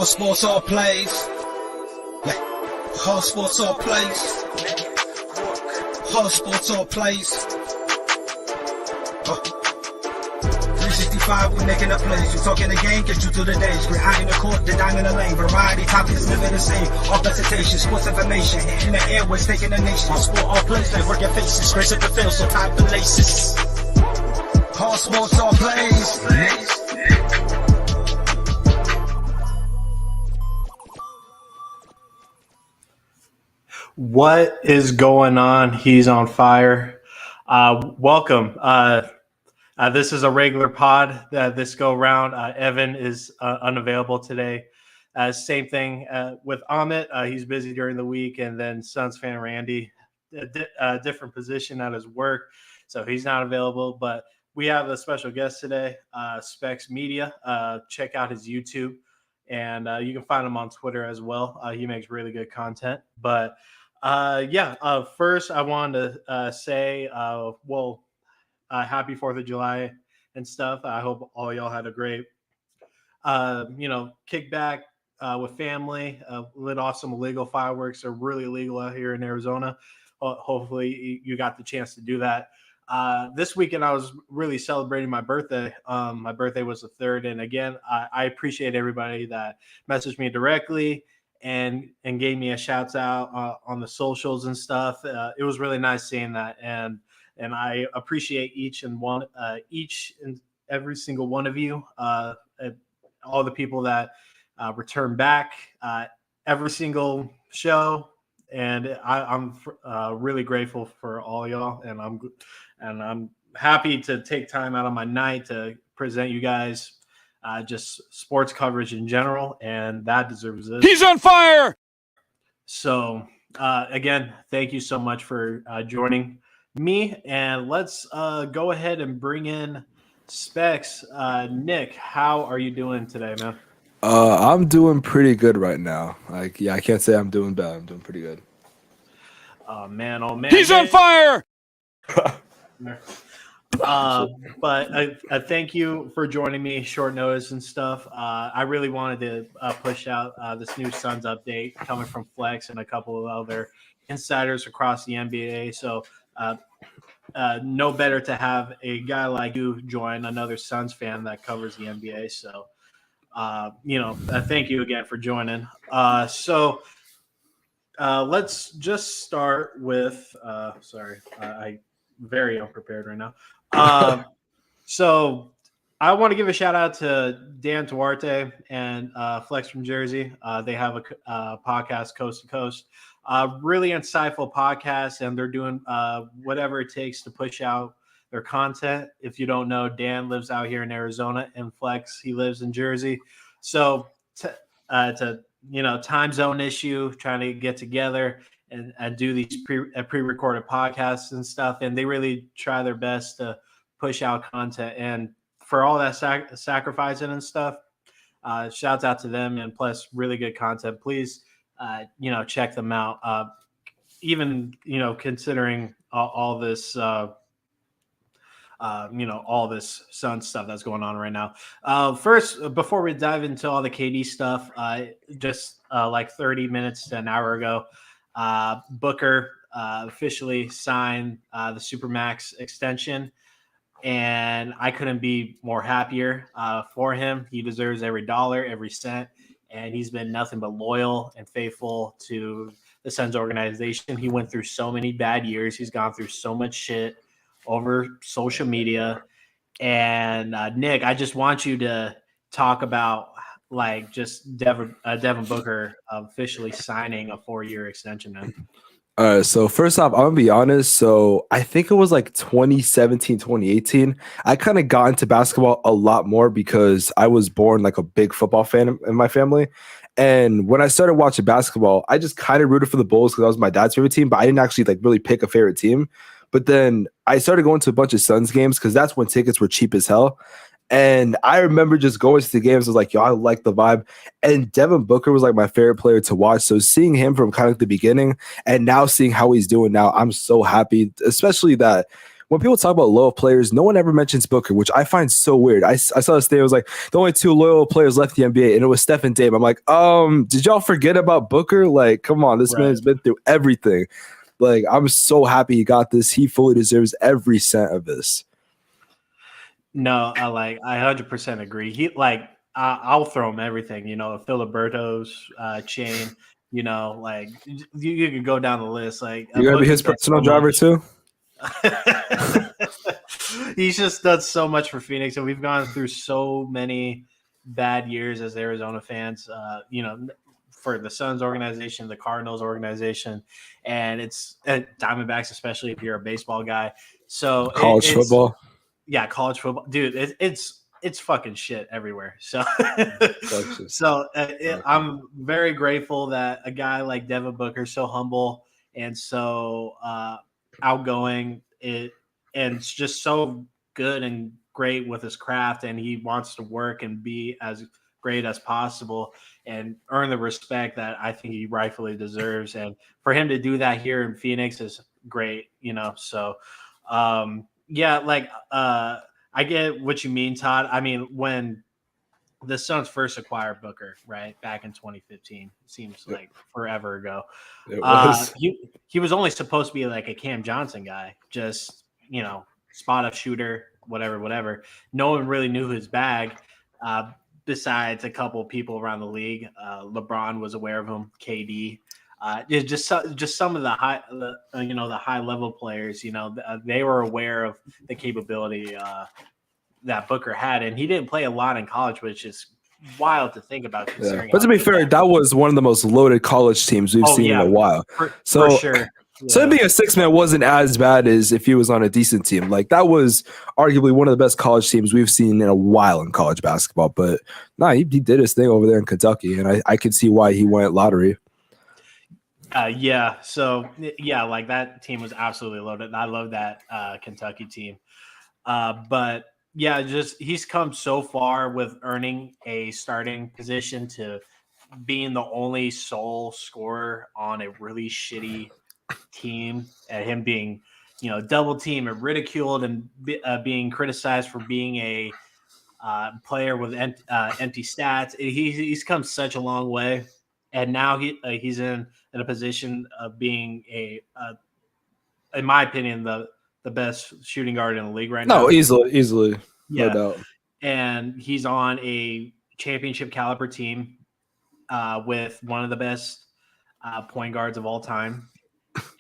All sports, all plays. Yeah. All sports, all plays. All sports, all plays. 365, we making a plays. You talking the game, get you through the days. We're high in the court, the dime in the lane. Variety, topics, living the same. All presentation, sports information. Hitting the airways, taking the nation. All sport, all plays, like working faces. Grace at the field, so tie the laces. All sports, all plays. What is going on? He's on fire. Welcome. This is a regular pod this go round. Evan is unavailable today. Same thing with Amit. He's busy during the week. And then Suns fan Randy, different position at his work. So he's not available. But we have a special guest today, Specs Media. Check out his YouTube. And you can find him on Twitter as well. He makes really good content. But first I wanted to say, happy 4th of July and stuff. I hope all y'all had a great, kickback with family, lit off some illegal fireworks. They're really illegal out here in Arizona. Hopefully you got the chance to do that. This weekend I was really celebrating my birthday. My birthday was the 3rd. And again, I appreciate everybody that messaged me directly and gave me a shout out on the socials and stuff. It was really nice seeing that. And I appreciate each and every single one of you, all the people that return back every single show. And I'm really grateful for all y'all. And I'm happy to take time out of my night to present you guys just sports coverage in general. And that deserves this. He's on fire. So again, thank you so much for joining me. And let's go ahead and bring in Specs. Nick, how are you doing today, man? I'm doing pretty good right now. I can't say I'm doing bad. I'm doing pretty good. Oh man. He's on fire. But I thank you for joining me short notice and stuff. I really wanted to push out this new Suns update coming from Flex and a couple of other insiders across the NBA. So no better to have a guy like you join another Suns fan that covers the NBA. So, thank you again for joining. Let's just start with I'm very unprepared right now. So I want to give a shout out to Dan Duarte and Flex from Jersey. They have a podcast, Coast to Coast, really insightful podcast, and they're doing whatever it takes to push out their content. If you don't know, Dan lives out here in Arizona, and Flex, he lives in Jersey. So it's a time zone issue, trying to get together and do these pre-recorded podcasts and stuff. And they really try their best to push out content. And for all that sacrificing and stuff, shouts out to them. And plus really good content. Please, check them out. Even, considering all this, all this Sun stuff that's going on right now. First, before we dive into all the KD stuff, just like 30 minutes to an hour ago, Booker officially signed the Supermax extension, and I couldn't be more happier for him. He deserves every dollar, every cent, and he's been nothing but loyal and faithful to the Suns organization. He went through so many bad years. He's gone through so much shit over social media. And Nick, I just want you to talk about just Devin Booker officially signing a 4-year extension, man. All right, so first off, I'm going to be honest. So I think it was like 2017, 2018. I kind of got into basketball a lot more because I was born like a big football fan in my family. And when I started watching basketball, I just kind of rooted for the Bulls because that was my dad's favorite team, but I didn't actually really pick a favorite team. But then I started going to a bunch of Suns games because that's when tickets were cheap as hell. And I remember just going to the games. I was like, yo, I like the vibe. And Devin Booker was like my favorite player to watch. So seeing him from kind of the beginning and now seeing how he's doing now, I'm so happy, especially that when people talk about loyal players, no one ever mentions Booker, which I find so weird. I saw this day, it was like the only 2 loyal players left in the NBA, and it was Steph and Dame. I'm like, did y'all forget about Booker? Like, come on, this man's been through everything. Like, I'm so happy he got this. He fully deserves every cent of this. No, I 100% agree. I'll throw him everything, Filiberto's chain, you could go down the list. Like, you're gonna be his personal driver too. He's just done so much for Phoenix, and we've gone through so many bad years as Arizona fans. For the Suns organization, the Cardinals organization, and Diamondbacks, especially if you're a baseball guy. So college football. Yeah, college football, dude. It's fucking shit everywhere. So, I'm very grateful that a guy like Devin Booker, so humble and so outgoing, and it's just so good and great with his craft, and he wants to work and be as great as possible and earn the respect that I think he rightfully deserves. And for him to do that here in Phoenix is great, So, I get what you mean, Todd. I mean, when the Suns first acquired Booker, right, back in 2015, seems like forever ago. It was. He was only supposed to be like a Cam Johnson guy, just, spot up shooter, whatever. No one really knew his bag, besides a couple people around the league. LeBron was aware of him, KD. Just some of the high level players, they were aware of the capability that Booker had, and he didn't play a lot in college, which is wild to think about. Considering But to be fair, that was one of the most loaded college teams we've seen in a while. For sure. Yeah. So him being a 6-man wasn't as bad as if he was on a decent team. Like, that was arguably one of the best college teams we've seen in a while in college basketball. But he did his thing over there in Kentucky, and I could see why he went lottery. So that team was absolutely loaded. I love that Kentucky team. But he's come so far with earning a starting position to being the only sole scorer on a really shitty team, and him being, double teamed and ridiculed and being criticized for being a player with empty stats. He's come such a long way. And now he's in a position of being in my opinion, the best shooting guard in the league right now. No, easily, no doubt. And he's on a championship caliber team with one of the best point guards of all time,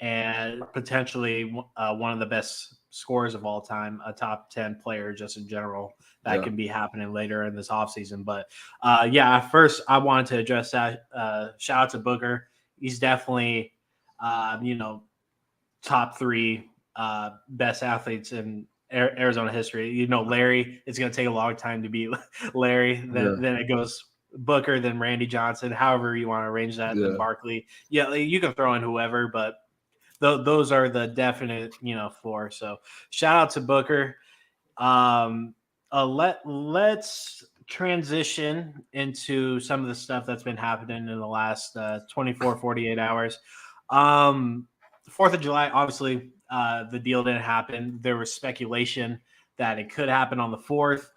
and potentially one of the best scorers of all time, a top 10 player just in general. That can be happening later in this offseason. But, first I wanted to address that. Shout out to Booker. He's definitely, top 3 best athletes in Arizona history. Larry, it's going to take a long time to beat Larry. Then it goes Booker, then Randy Johnson, however you want to arrange that, then Barkley. Yeah, you can throw in whoever, but those are the definite, 4. So shout out to Booker. Let's transition into some of the stuff that's been happening in the last 24, 48 hours. 4th of July, obviously, the deal didn't happen. There was speculation that it could happen on the 4th.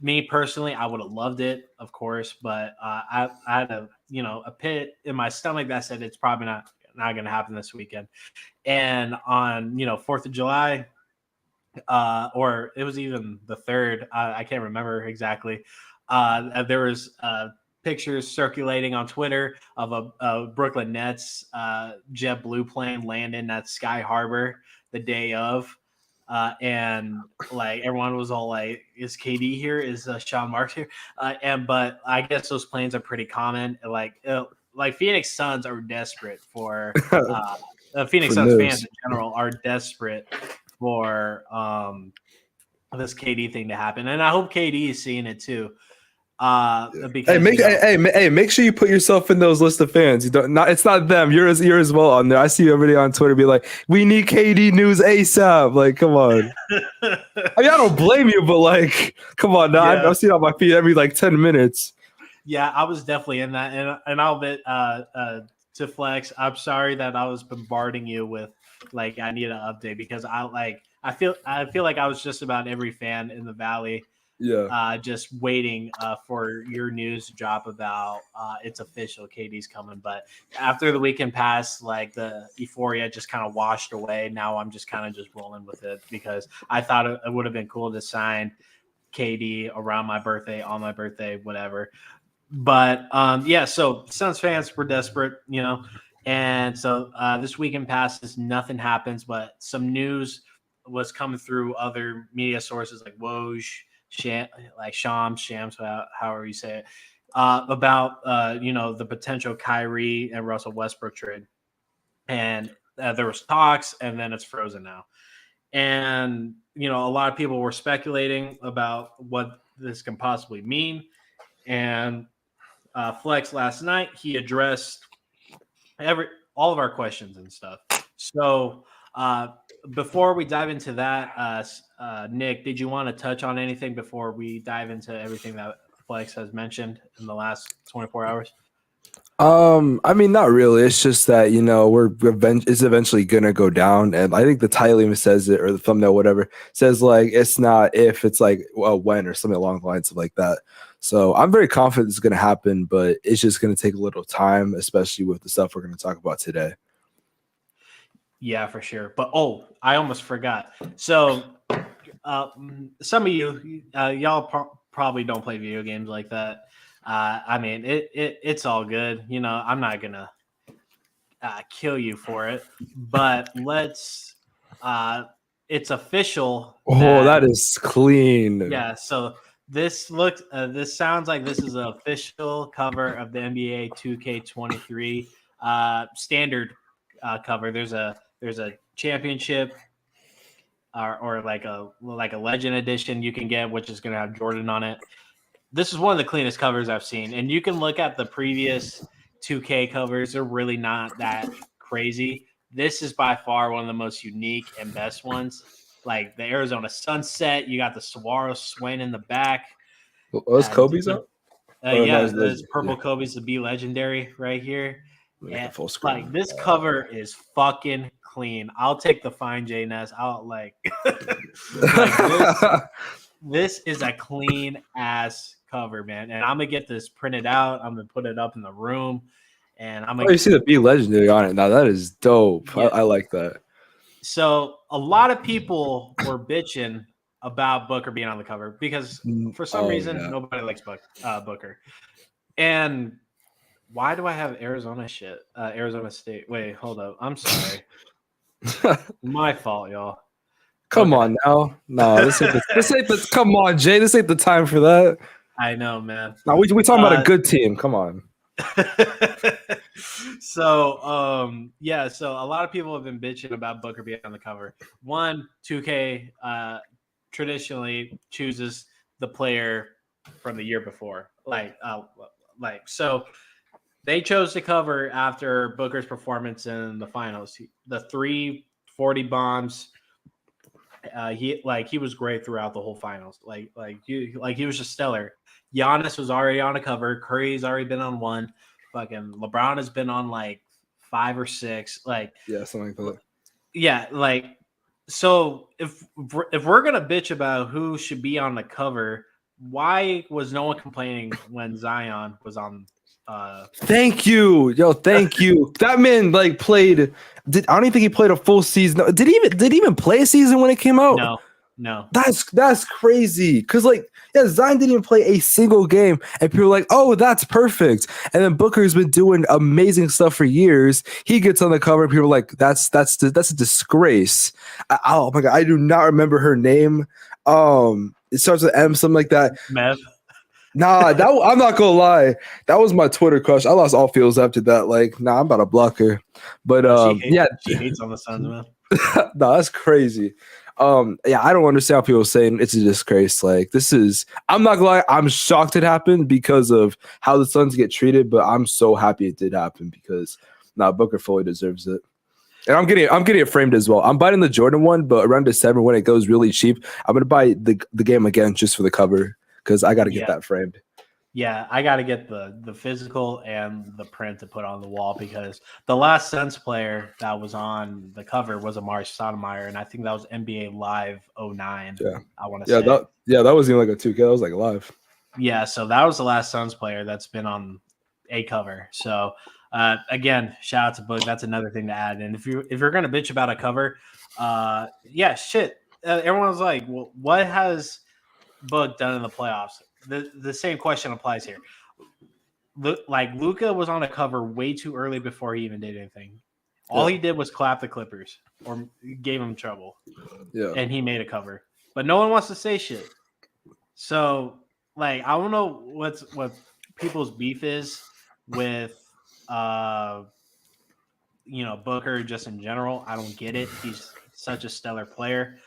Me personally, I would have loved it, of course, but I had a pit in my stomach that said it's probably not going to happen this weekend. And on 4th of July, or it was even the 3rd, I can't remember exactly. There was pictures circulating on Twitter of a Brooklyn Nets JetBlue plane landing at Sky Harbor the day of. And everyone was all like, is KD here? Is Sean Marks here? But I guess those planes are pretty common. Phoenix Suns are desperate for Phoenix Suns fans in general are desperate for this KD thing to happen. And I hope KD is seeing it too. Because, make sure you put yourself in those list of fans. It's not them. You're as well on there. I see everybody on Twitter be like, "We need KD news ASAP." Like, come on. I don't blame you, but come on now. I'm seeing on my feed every 10 minutes. Yeah, I was definitely in that, and I'll admit to Flex, I'm sorry that I was bombarding you with I need an update, because I feel like I was just about every fan in the Valley, just waiting for your news to drop about it's official, KD's coming. But after the weekend passed, like the euphoria just kind of washed away. Now I'm just kind of just rolling with it because I thought it would have been cool to sign KD around my birthday, on my birthday, whatever. But so Suns fans were desperate, and so this weekend passes, nothing happens, but some news was coming through other media sources like Woj, Shams, however you say it, about the potential Kyrie and Russell Westbrook trade, and there was talks, and then it's frozen now. And a lot of people were speculating about what this can possibly mean. And Flex last night, he addressed all of our questions and stuff. So before we dive into that, Nick, did you want to touch on anything before we dive into everything that Flex has mentioned in the last 24 hours? I mean, not really. It's just that, it's eventually going to go down. And I think the title even says it, or the thumbnail, whatever, says like, it's not if, it's like, well, when, or something along the lines of like that. So I'm very confident it's going to happen, but it's just going to take a little time, especially with the stuff we're going to talk about today. Yeah, for sure. But, I almost forgot. So some of you, y'all probably don't play video games like that. I mean, it's all good. I'm not going to kill you for it. But let's it's official. That is clean. Yeah, so this sounds like this is an official cover of the NBA 2K23 standard cover. There's a championship or like a legend edition you can get, which is going to have Jordan on it. This is one of the cleanest covers I've seen, and you can look at the previous 2K covers. They're really not that crazy. This is by far one of the most unique and best ones. Like the Arizona sunset, you got the Saguaro Swain in the back. Was Kobe's up? Those purple Kobe's, the B legendary right here. And, full screen. Like this cover is fucking clean. I'll take the fine J Ness. I'll like this is a clean ass cover, man. And I'm gonna get this printed out. I'm gonna put it up in the room, and I'm gonna. You see the B legendary on it now. That is dope. Yeah. I like that. So a lot of people were bitching about Booker being on the cover because for some reason nobody likes Booker. And why do I have Arizona shit? Arizona State. Wait, hold up. I'm sorry. My fault, y'all. Come on now. No, this ain't the come on, Jay. This ain't the time for that. I know, man. No, we talking about a good team. Come on. So a lot of people have been bitching about Booker being on the cover. 2K traditionally chooses the player from the year before. So they chose to cover after Booker's performance in the finals. The 340 bombs. He was great throughout the whole finals. He was just stellar. Giannis was already on a cover. Curry's already been on one. Fucking LeBron has been on like 5 or 6. Something like that. Yeah, so if we're gonna bitch about who should be on the cover, why was no one complaining when Zion was on? Thank you, thank you. That man played. I don't even think he played a full season. Did he even play a season when it came out? No. That's crazy. Cause Zion didn't even play a single game, and people were like, "Oh, that's perfect." And then Booker's been doing amazing stuff for years. He gets on the cover, and people are like, "That's a disgrace." Oh my god, I do not remember her name. It starts with M, something like that. Mev. Nah, I'm not gonna lie. That was my Twitter crush. I lost all feels after that. I'm about to block her. But she hates on the Suns, man. No, that's crazy. I don't understand how people are saying it's a disgrace. I'm not gonna lie, I'm shocked it happened because of how the Suns get treated, but I'm so happy it did happen because Booker fully deserves it. And I'm getting it framed as well. I'm buying the Jordan one, but around December when it goes really cheap, I'm gonna buy the game again just for the cover because I gotta get that framed. Yeah, I got to get the physical and the print to put on the wall because the last Suns player that was on the cover was Amari Stoudemire, and I think that was NBA Live 09. Yeah. I want to Yeah, say. that wasn't even like a 2K. That was like live. Yeah, so that was the last Suns player that's been on a cover. So again, shout out to Book. That's another thing to add. And if you're gonna bitch about a cover, yeah, shit. Everyone's like, well, what has Book done in the playoffs? The same question applies here. Like Luka was on a cover way too early before he even did anything. All he did was clap the Clippers or gave him trouble. Yeah. And he made a cover. But no one wants to say shit. So like I don't know what people's beef is with Booker just in general. I don't get it. He's such a stellar player.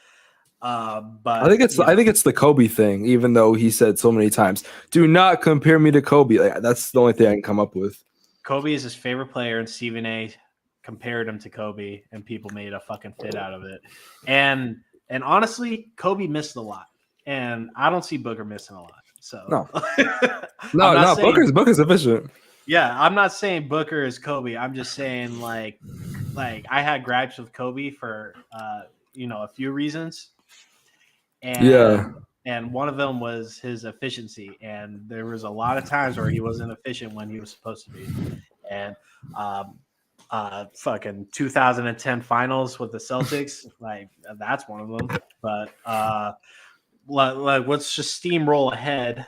But I think it's the Kobe thing, even though he said so many times, do not compare me to Kobe. Like, that's the only thing I can come up with. Kobe is his favorite player, and Stephen A compared him to Kobe, and people made a fucking fit out of it. And honestly, Kobe missed a lot. And I don't see Booker missing a lot. So no, Booker's efficient. Yeah, I'm not saying Booker is Kobe. I'm just saying like I had gripes with Kobe for a few reasons. And one of them was his efficiency. And there was a lot of times where he wasn't efficient when he was supposed to be. And fucking 2010 finals with the Celtics, like that's one of them. But let's just steamroll ahead.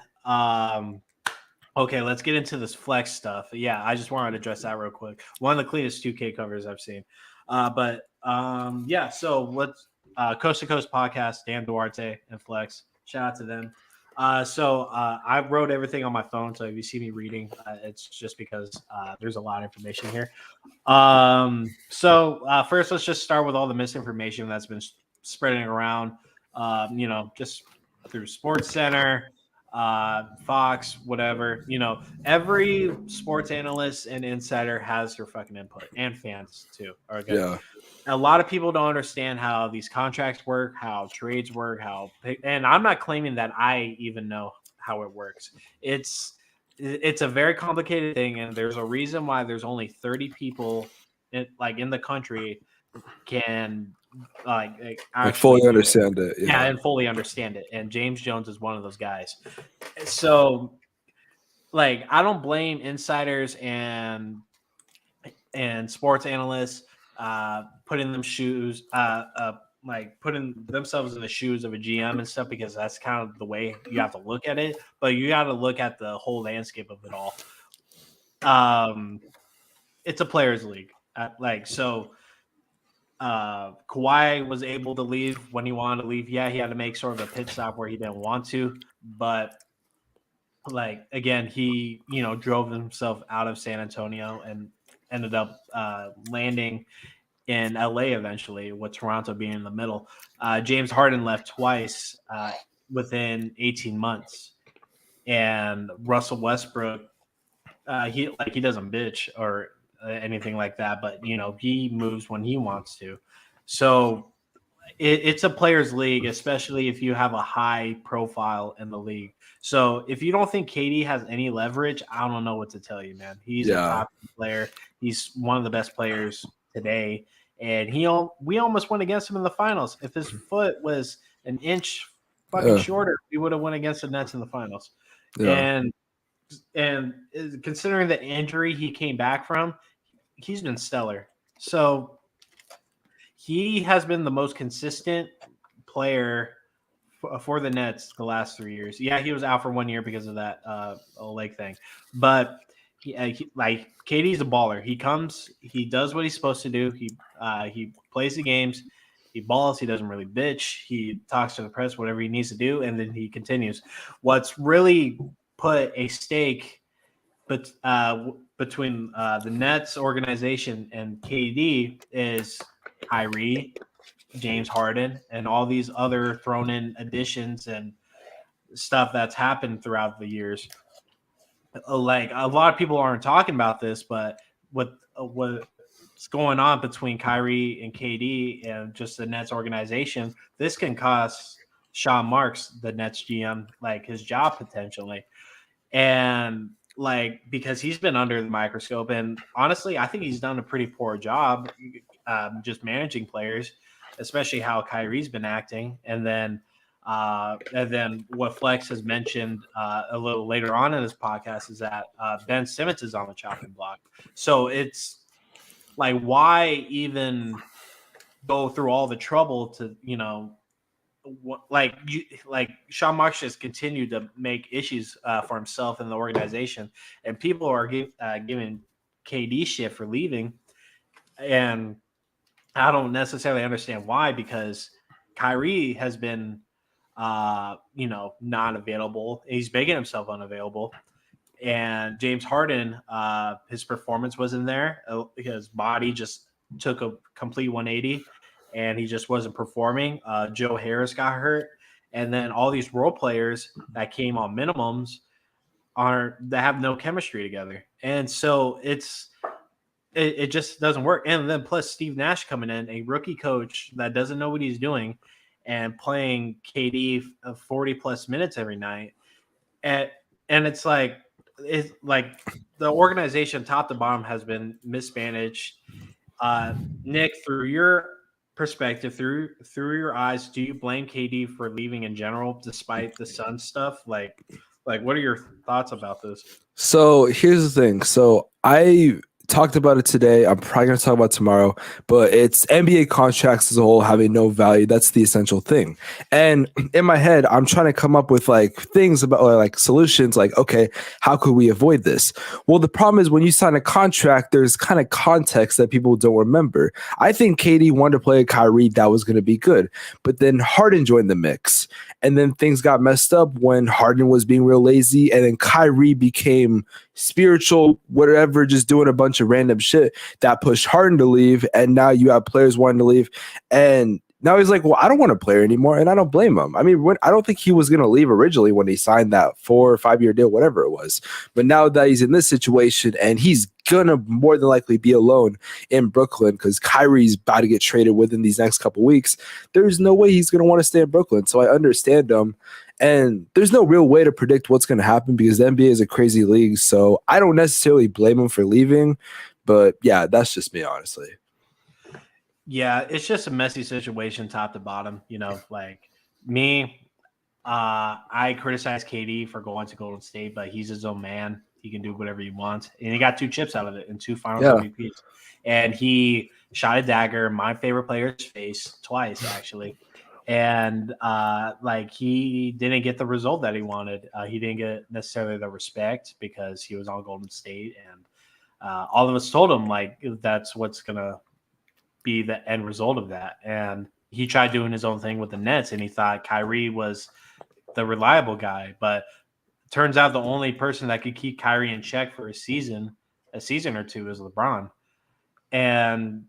Okay, let's get into this flex stuff. Yeah, I just wanted to address that real quick. One of the cleanest 2K covers I've seen. Yeah, so let's Coast to Coast podcast, Dan Duarte and Flex. Shout out to them. I wrote everything on my phone, so if you see me reading, it's just because there's a lot of information here. First, let's just start with all the misinformation that's been spreading around, just through Sports Center, Fox, whatever. Every sports analyst and insider has their fucking input, and fans too. Okay. Yeah. A lot of people don't understand how these contracts work, how trades work, and I'm not claiming that I even know how it works. It's a very complicated thing, and there's a reason why there's only 30 people in the country can fully understand it. Yeah, and fully understand it. And James Jones is one of those guys. So, I don't blame insiders and sports analysts putting themselves in the shoes of a GM and stuff, because that's kind of the way you have to look at it. But you got to look at the whole landscape of it all. It's a players' league. Kawhi was able to leave when he wanted to leave. Yeah, he had to make sort of a pit stop where he didn't want to, but again, he drove himself out of San Antonio and ended up landing in LA eventually, with Toronto being in the middle. James Harden left twice within 18 months, and Russell Westbrook, he doesn't bitch or anything like that, but he moves when he wants to. So it's a players' league, especially if you have a high profile in the league. So if you don't think KD has any leverage, I don't know what to tell you, man. He's a top player. He's one of the best players today, and we almost went against him in the finals. If his foot was an inch fucking shorter, we would have went against the Nets in the finals. Yeah. And considering the injury he came back from, he's been stellar. So he has been the most consistent player for the Nets the last 3 years. Yeah, he was out for 1 year because of that leg thing. But KD's a baller. He comes, he does what he's supposed to do. He plays the games, he balls, he doesn't really bitch. He talks to the press, whatever he needs to do, and then he continues. What's really put a stake between the Nets organization and KD is Kyrie, James Harden, and all these other thrown in additions and stuff that's happened throughout the years. A lot of people aren't talking about this, but what's going on between Kyrie and KD and just the Nets organization, this can cost Sean Marks, the Nets GM, his job potentially. And like, because he's been under the microscope, and honestly, I think he's done a pretty poor job just managing players, especially how Kyrie's been acting. And then what Flex has mentioned a little later on in this podcast is that Ben Simmons is on the chopping block. So it's like, why even go through all the trouble to, like Sean Marks has continued to make issues for himself and the organization, and people are giving KD shit for leaving, and I don't necessarily understand why, because Kyrie has been, not available. He's making himself unavailable, and James Harden, his performance wasn't there. His body just took a complete 180. And he just wasn't performing. Joe Harris got hurt, and then all these role players that came on minimums that have no chemistry together, and so it just doesn't work. And then plus Steve Nash coming in, a rookie coach that doesn't know what he's doing, and playing KD 40 plus minutes every night, and it's like the organization top to bottom has been mismanaged. Nick, through your perspective, through your eyes, do you blame KD for leaving in general, despite the Sun stuff? Like what are your thoughts about this? So here's the thing. So I talked about it today. I'm probably going to talk about it tomorrow, but it's NBA contracts as a whole having no value. That's the essential thing. And in my head, I'm trying to come up with like things about, or like solutions, like, okay, how could we avoid this? Well, the problem is when you sign a contract, there's kind of context that people don't remember. I think KD wanted to play a Kyrie that was going to be good, but then Harden joined the mix. And then things got messed up when Harden was being real lazy, and then Kyrie became spiritual, whatever, just doing a bunch of random shit that pushed Harden to leave. And now you have players wanting to leave. And now he's like, well, I don't want to play anymore. And I don't blame him. I mean, I don't think he was going to leave originally when he signed that 4 or 5 year deal, whatever it was. But now that he's in this situation and he's going to more than likely be alone in Brooklyn because Kyrie's about to get traded within these next couple weeks, there's no way he's going to want to stay in Brooklyn. So I understand him. And there's no real way to predict what's going to happen because the NBA is a crazy league. So I don't necessarily blame him for leaving. But yeah, that's just me, honestly. Yeah, it's just a messy situation top to bottom. Like me, I criticize KD for going to Golden State, but he's his own man. He can do whatever he wants. And he got 2 chips out of it and 2 finals MVPs. And he shot a dagger in my favorite player's face twice, actually. And he didn't get the result that he wanted. He didn't get necessarily the respect because he was on Golden State. And all of us told him, like, that's what's going to be the end result of that. And he tried doing his own thing with the Nets, and he thought Kyrie was the reliable guy. But turns out the only person that could keep Kyrie in check for a season or two is LeBron. And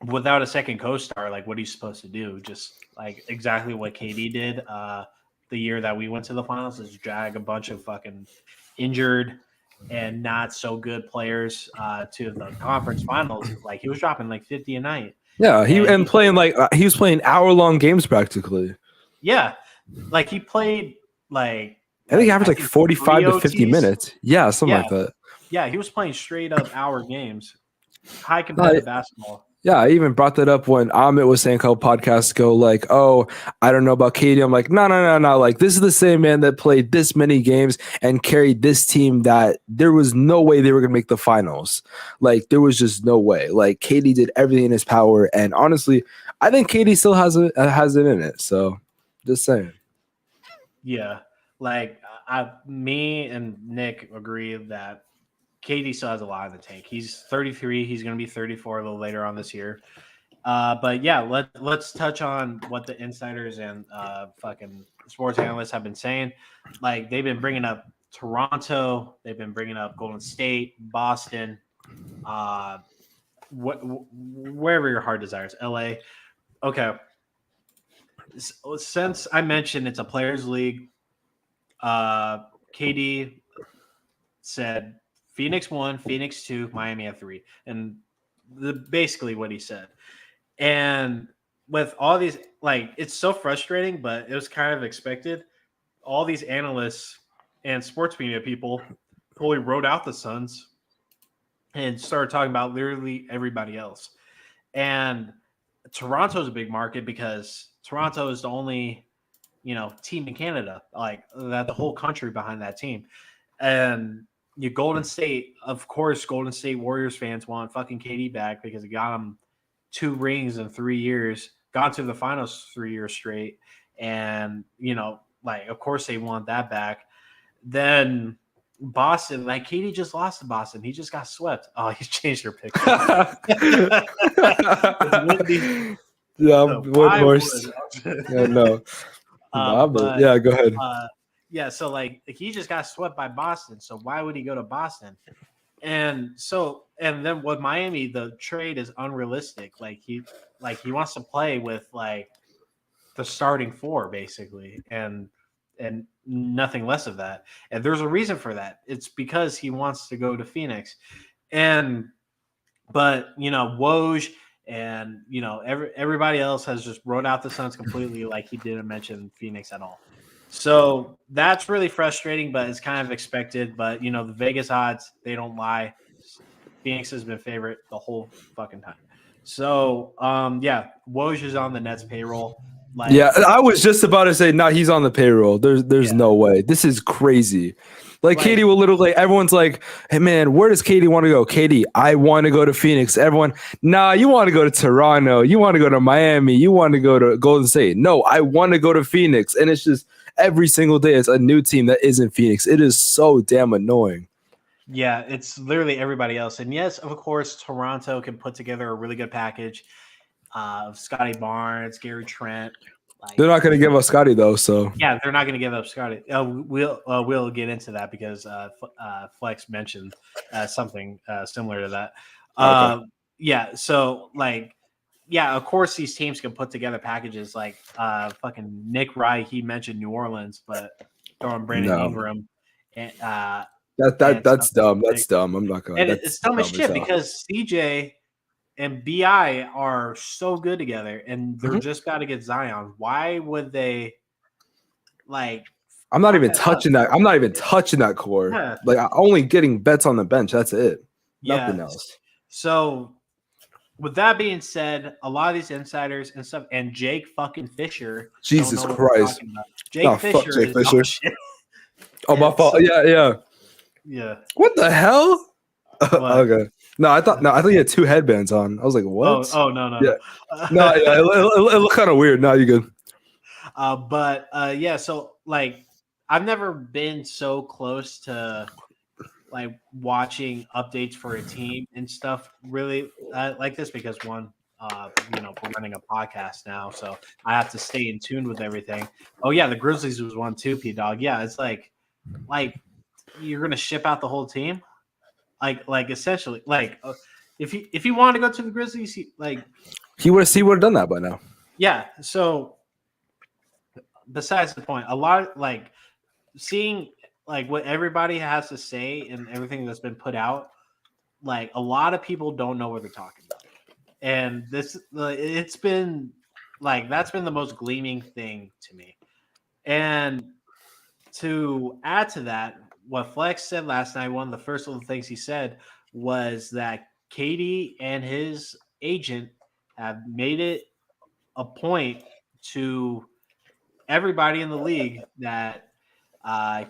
without a second co-star, like, what are you supposed to do? Just like exactly what KD did the year that we went to the finals, is drag a bunch of fucking injured and not so good players to the conference finals. Like, he was dropping like 50 a night. Yeah, he was playing hour-long games practically. Yeah, like he played like I think he averaged like 45 to 50 minutes. Yeah, something like that. Yeah, he was playing straight up hour games. High competitive basketball. Yeah, I even brought that up when Amit was saying a couple podcasts ago, like, oh, I don't know about KD. I'm like, no. Like, this is the same man that played this many games and carried this team that there was no way they were going to make the finals. Like, there was just no way. Like, KD did everything in his power. And honestly, I think KD still has it in it. So, just saying. Yeah. Like, me and Nick agree that KD still has a lot in the tank. He's 33. He's going to be 34 a little later on this year. But yeah, let's touch on what the insiders and fucking sports analysts have been saying. Like, they've been bringing up Toronto. They've been bringing up Golden State, Boston, wherever your heart desires, LA. Okay. Since I mentioned it's a players' league, KD said Phoenix 1, Phoenix 2, Miami at 3. And basically what he said. And with all these, like, it's so frustrating, but it was kind of expected. All these analysts and sports media people fully wrote out the Suns and started talking about literally everybody else. And Toronto's a big market because Toronto is the only, team in Canada, like that the whole country behind that team. And you Golden State, of course, Golden State Warriors fans want fucking KD back because he got him 2 rings in 3 years, got to the finals 3 years straight. And, of course they want that back. Then Boston, like KD just lost to Boston. He just got swept. Oh, he's changed their pick. Yeah, Woodhorse. Yeah, no. Yeah, go ahead. Yeah, so like he just got swept by Boston. So why would he go to Boston? And then with Miami, the trade is unrealistic. Like he wants to play with like the starting 4 basically, and nothing less of that. And there's a reason for that. It's because he wants to go to Phoenix. But Woj and everybody else has just wrote out the Suns completely, like he didn't mention Phoenix at all. So that's really frustrating, but it's kind of expected. But the Vegas odds, they don't lie. Phoenix has been favorite the whole fucking time. So Woj is on the Nets payroll. I was just about to say, he's on the payroll. There's no way. This is crazy. Like KD will literally, everyone's like, hey man, where does KD want to go? KD, I want to go to Phoenix. Everyone, you want to go to Toronto. You want to go to Miami. You want to go to Golden State. No, I want to go to Phoenix. And it's just every single day it's a new team that isn't Phoenix. It is so damn annoying. Yeah, it's literally everybody else. And yes, of course, Toronto can put together a really good package of Scotty Barnes, Gary Trent. They're not going to give us Scotty though, so yeah, they're not going to give up Scotty. We'll get into that because Flex mentioned something similar to that. Okay. So of course these teams can put together packages like fucking Nick Wright. He mentioned New Orleans, but throwing Brandon Ingram. And, that's dumb. That's dumb. I'm not going. And it's dumb as shit because CJ and BI are so good together, and they're just about to get Zion. Why would they I'm not even touching that. I'm not even touching that core. Yeah. Like only getting bets on the bench. That's it. Nothing else. So with that being said, a lot of these insiders and stuff, and Jake fucking Fisher. Jesus Christ. Jake Fisher. Oh, my fault. Yeah. What the hell? Okay. No, I thought you had 2 headbands on. I was like, what? Oh no. Yeah. It looked kind of weird. No, you're good. So I've never been so close to watching updates for a team and stuff really like this because one, we're running a podcast now, so I have to stay in tune with everything. Oh yeah, the Grizzlies was 1-2, P-Dog. Yeah, it's like you're gonna ship out the whole team. Essentially, if he wanted to go to the Grizzlies, he would have done that by now. Yeah. So, besides the point, a lot seeing what everybody has to say and everything that's been put out, a lot of people don't know what they're talking about, and it's been that's been the most gleaming thing to me. And to add to that, what Flex said last night, one of the first little things he said was that KD and his agent have made it a point to everybody in the league that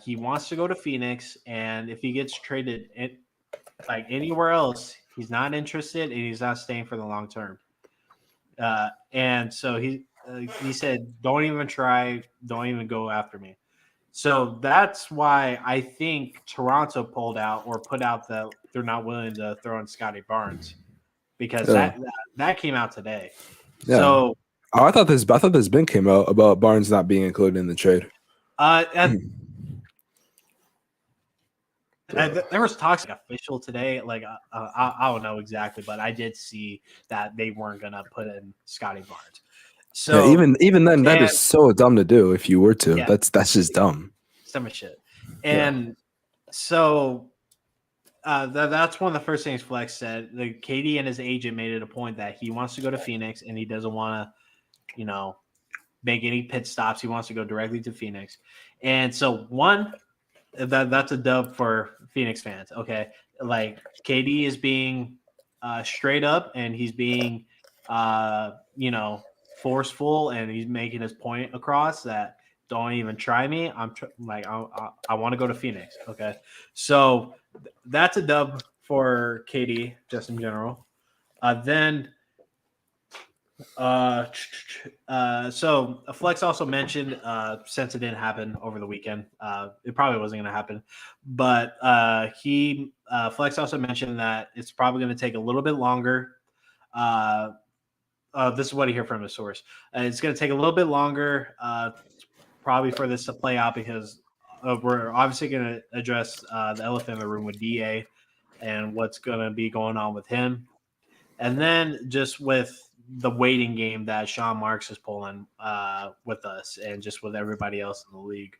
he wants to go to Phoenix, and if he gets traded anywhere else, he's not interested and he's not staying for the long term. And so he said, "Don't even try, don't even go after me." So that's why I think Toronto pulled out or put out that they're not willing to throw in Scotty Barnes because that came out today. Yeah. So I thought this bin came out about Barnes not being included in the trade. There was talks official today. I don't know exactly, but I did see that they weren't gonna put in Scotty Barnes. So even then, that is so dumb to do. If you were to, that's just dumb. Some shit. And so that's one of the first things Flex said. The KD and his agent made it a point that he wants to go to Phoenix and he doesn't want to, make any pit stops. He wants to go directly to Phoenix. And so that's a dub for Phoenix fans. Okay, like KD is being straight up, and he's being forceful, and he's making his point across that don't even try me. I want to go to Phoenix. Okay, so that's a dub for KD just in general. Then so Flex also mentioned, since it didn't happen over the weekend, it probably wasn't going to happen, but Flex also mentioned that it's probably going to take a little bit longer. This is what he heard from his source. It's going to take a little bit longer, probably for this to play out, because we're obviously going to address the elephant in the room with DA and what's going to be going on with him. And then just with the waiting game that Sean Marks is pulling with us and just with everybody else in the league.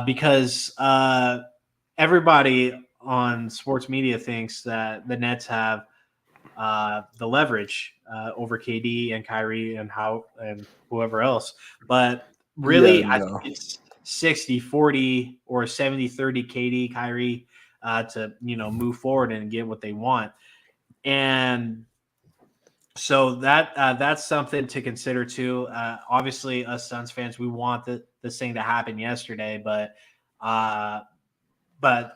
Because everybody on sports media thinks that the Nets have the leverage over KD and Kyrie and whoever else. But really, Yeah, I no. think it's 60-40 or 70-30 KD, Kyrie to move forward and get what they want. And so that's something to consider too. Obviously, us Suns fans, we want this thing to happen yesterday, but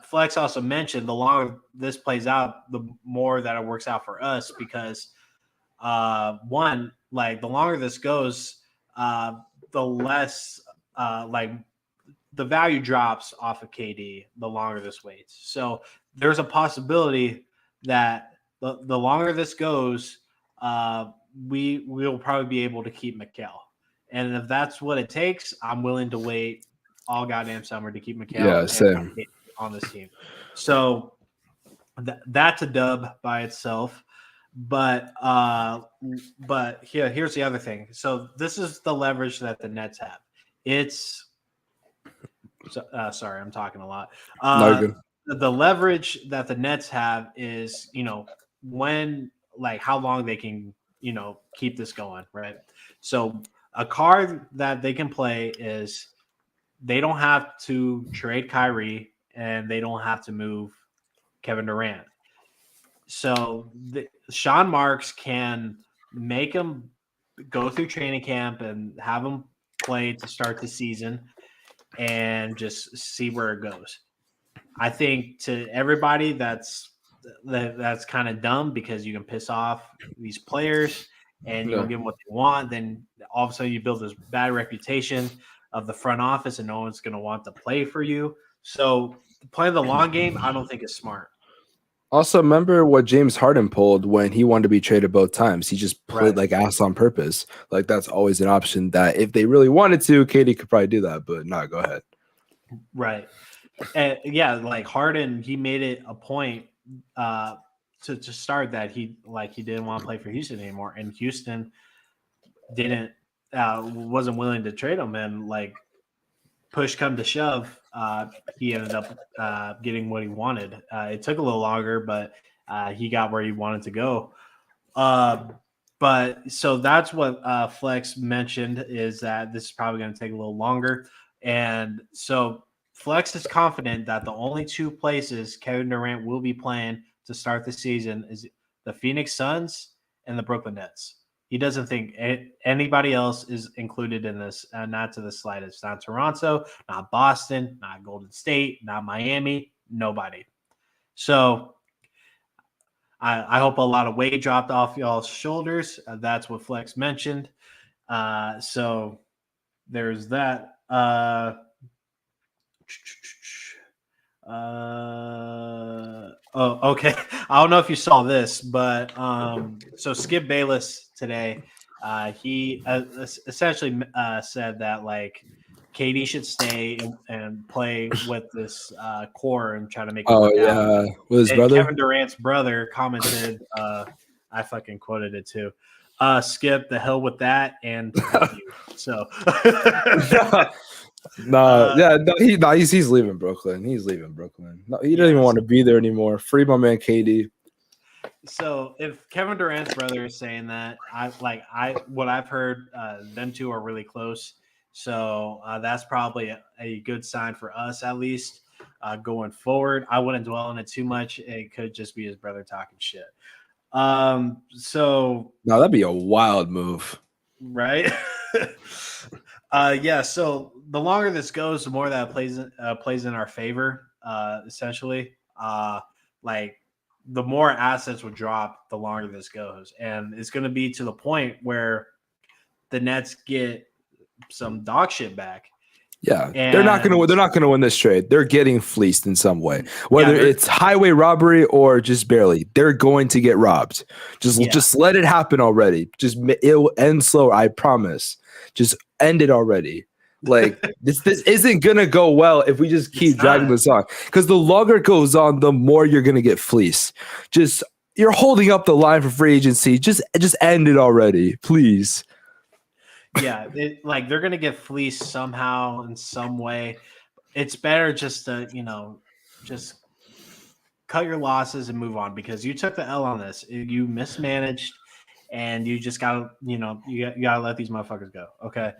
Flex also mentioned the longer this plays out, the more that it works out for us, because one, like the longer this goes, the less like the value drops off of KD the longer this waits. So there's a possibility that the longer this goes, we'll probably be able to keep Mikal. And if that's what it takes, I'm willing to wait all goddamn summer to keep Mikal Yeah, and same. on this team. So that's a dub by itself. But here's the other thing. So this is the leverage that the Nets have. It's sorry, I'm talking a lot. No, you're good. The leverage that the Nets have is, how long they can, keep this going, right? So a card that they can play is they don't have to trade Kyrie and they don't have to move Kevin Durant. So Sean Marks can make them go through training camp and have them play to start the season and just see where it goes. I think to everybody that's kind of dumb, because you can piss off these players and you don't give them what they want. Then all of a sudden you build this bad reputation of the front office and no one's going to want to play for you. So playing the long game, I don't think is smart. Also, remember what James Harden pulled when he wanted to be traded both times? He just played like ass on purpose. Like, that's always an option that if they really wanted to, Katie could probably do that, but no, go ahead. Right. And yeah, like Harden, he made it a point to start that he didn't want to play for Houston anymore, and Houston wasn't willing to trade him, and like push come to shove, he ended up getting what he wanted. It took a little longer, but he got where he wanted to go. But so that's what Flex mentioned, is that this is probably going to take a little longer. And so Flex is confident that the only two places Kevin Durant will be playing to start the season is the Phoenix Suns and the Brooklyn Nets. He doesn't think anybody else is included in this, not to the slightest. Not Toronto, not Boston, not Golden State, not Miami, nobody. So I hope a lot of weight dropped off y'all's shoulders. That's what Flex mentioned. So there's that. Okay. I don't know if you saw this, but so Skip Bayless today, he essentially said that like KD should stay and play with this core and try to make it work out. With his And brother. Kevin Durant's brother commented, I fucking quoted it too. Skip, the hell with that, and fuck you. So He's leaving Brooklyn. He's leaving Brooklyn. No, he doesn't even want to be there anymore. Free my man KD. So if Kevin Durant's brother is saying that, what I've heard, them two are really close. So that's probably a good sign for us, at least. going forward. I wouldn't dwell on it too much. It could just be his brother talking shit. So No, that'd be a wild move. right. Yeah. So the longer this goes, the more that plays in our favor. Essentially, like the more assets would drop the longer this goes, and it's going to be to the point where the Nets get some dog shit back. Yeah, they're not gonna win this trade. They're getting fleeced in some way, whether it's highway robbery or just barely. They're going to get robbed. Just let it happen already. It'll end slow. I promise. Just end it already. Like this isn't gonna go well if we just keep dragging this on. Because the longer it goes on, the more you're gonna get fleeced. You're holding up the line for free agency. Just end it already, please. Yeah, they're gonna get fleeced somehow in some way. It's better just to just cut your losses and move on, because you took the L on this. You mismanaged, and you just gotta you gotta let these motherfuckers go. Okay,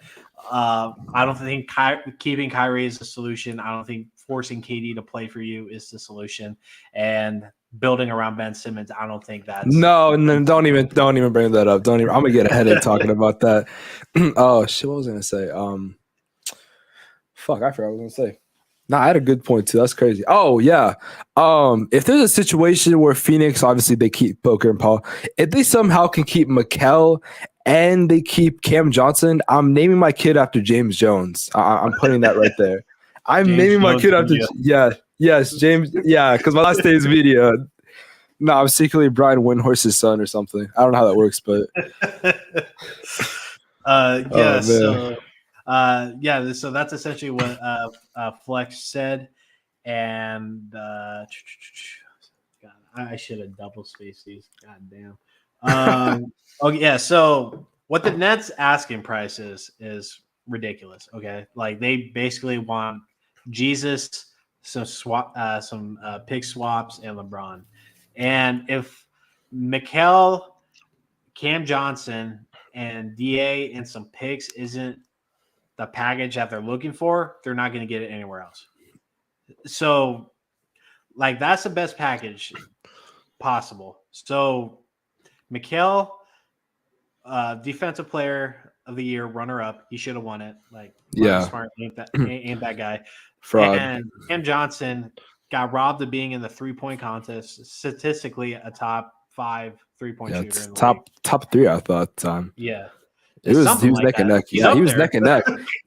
I don't think keeping Kyrie is the solution. I don't think forcing KD to play for you is the solution, and building around Ben Simmons, I don't think that's no. Don't even bring that up. I'm gonna get a headache talking about that. Oh shit, what was I gonna say? Fuck, I forgot what I was gonna say. Nah, I had a good point too. That's crazy. Oh yeah. If there's a situation where Phoenix, obviously they keep Booker and Paul, if they somehow can keep Mikal and they keep Cam Johnson, I'm naming my kid after James Jones. I'm putting that right there. I'm naming my kid after Yes, James. Yeah, because my last name is Media. No, I'm secretly Brian Windhorse's son or something. I don't know how that works, but so that's essentially what Flex said, and God, I should have double spaced these. God damn. So what the Nets asking price is ridiculous. Okay, like they basically want Jesus, some pick swaps, and LeBron. And if Mikal, Cam Johnson, and DA and some picks isn't the package that they're looking for, they're not going to get it anywhere else. So, like, that's the best package possible. So, Mikal, defensive player of the year, runner-up. He should have won it. Like, Smart ain't that guy. Fraud. And Cam Johnson got robbed of being in the three-point contest, statistically a top 5 3-point shooter. In the top 3, I thought. Yeah. He was neck and neck. Yeah, he was neck and neck.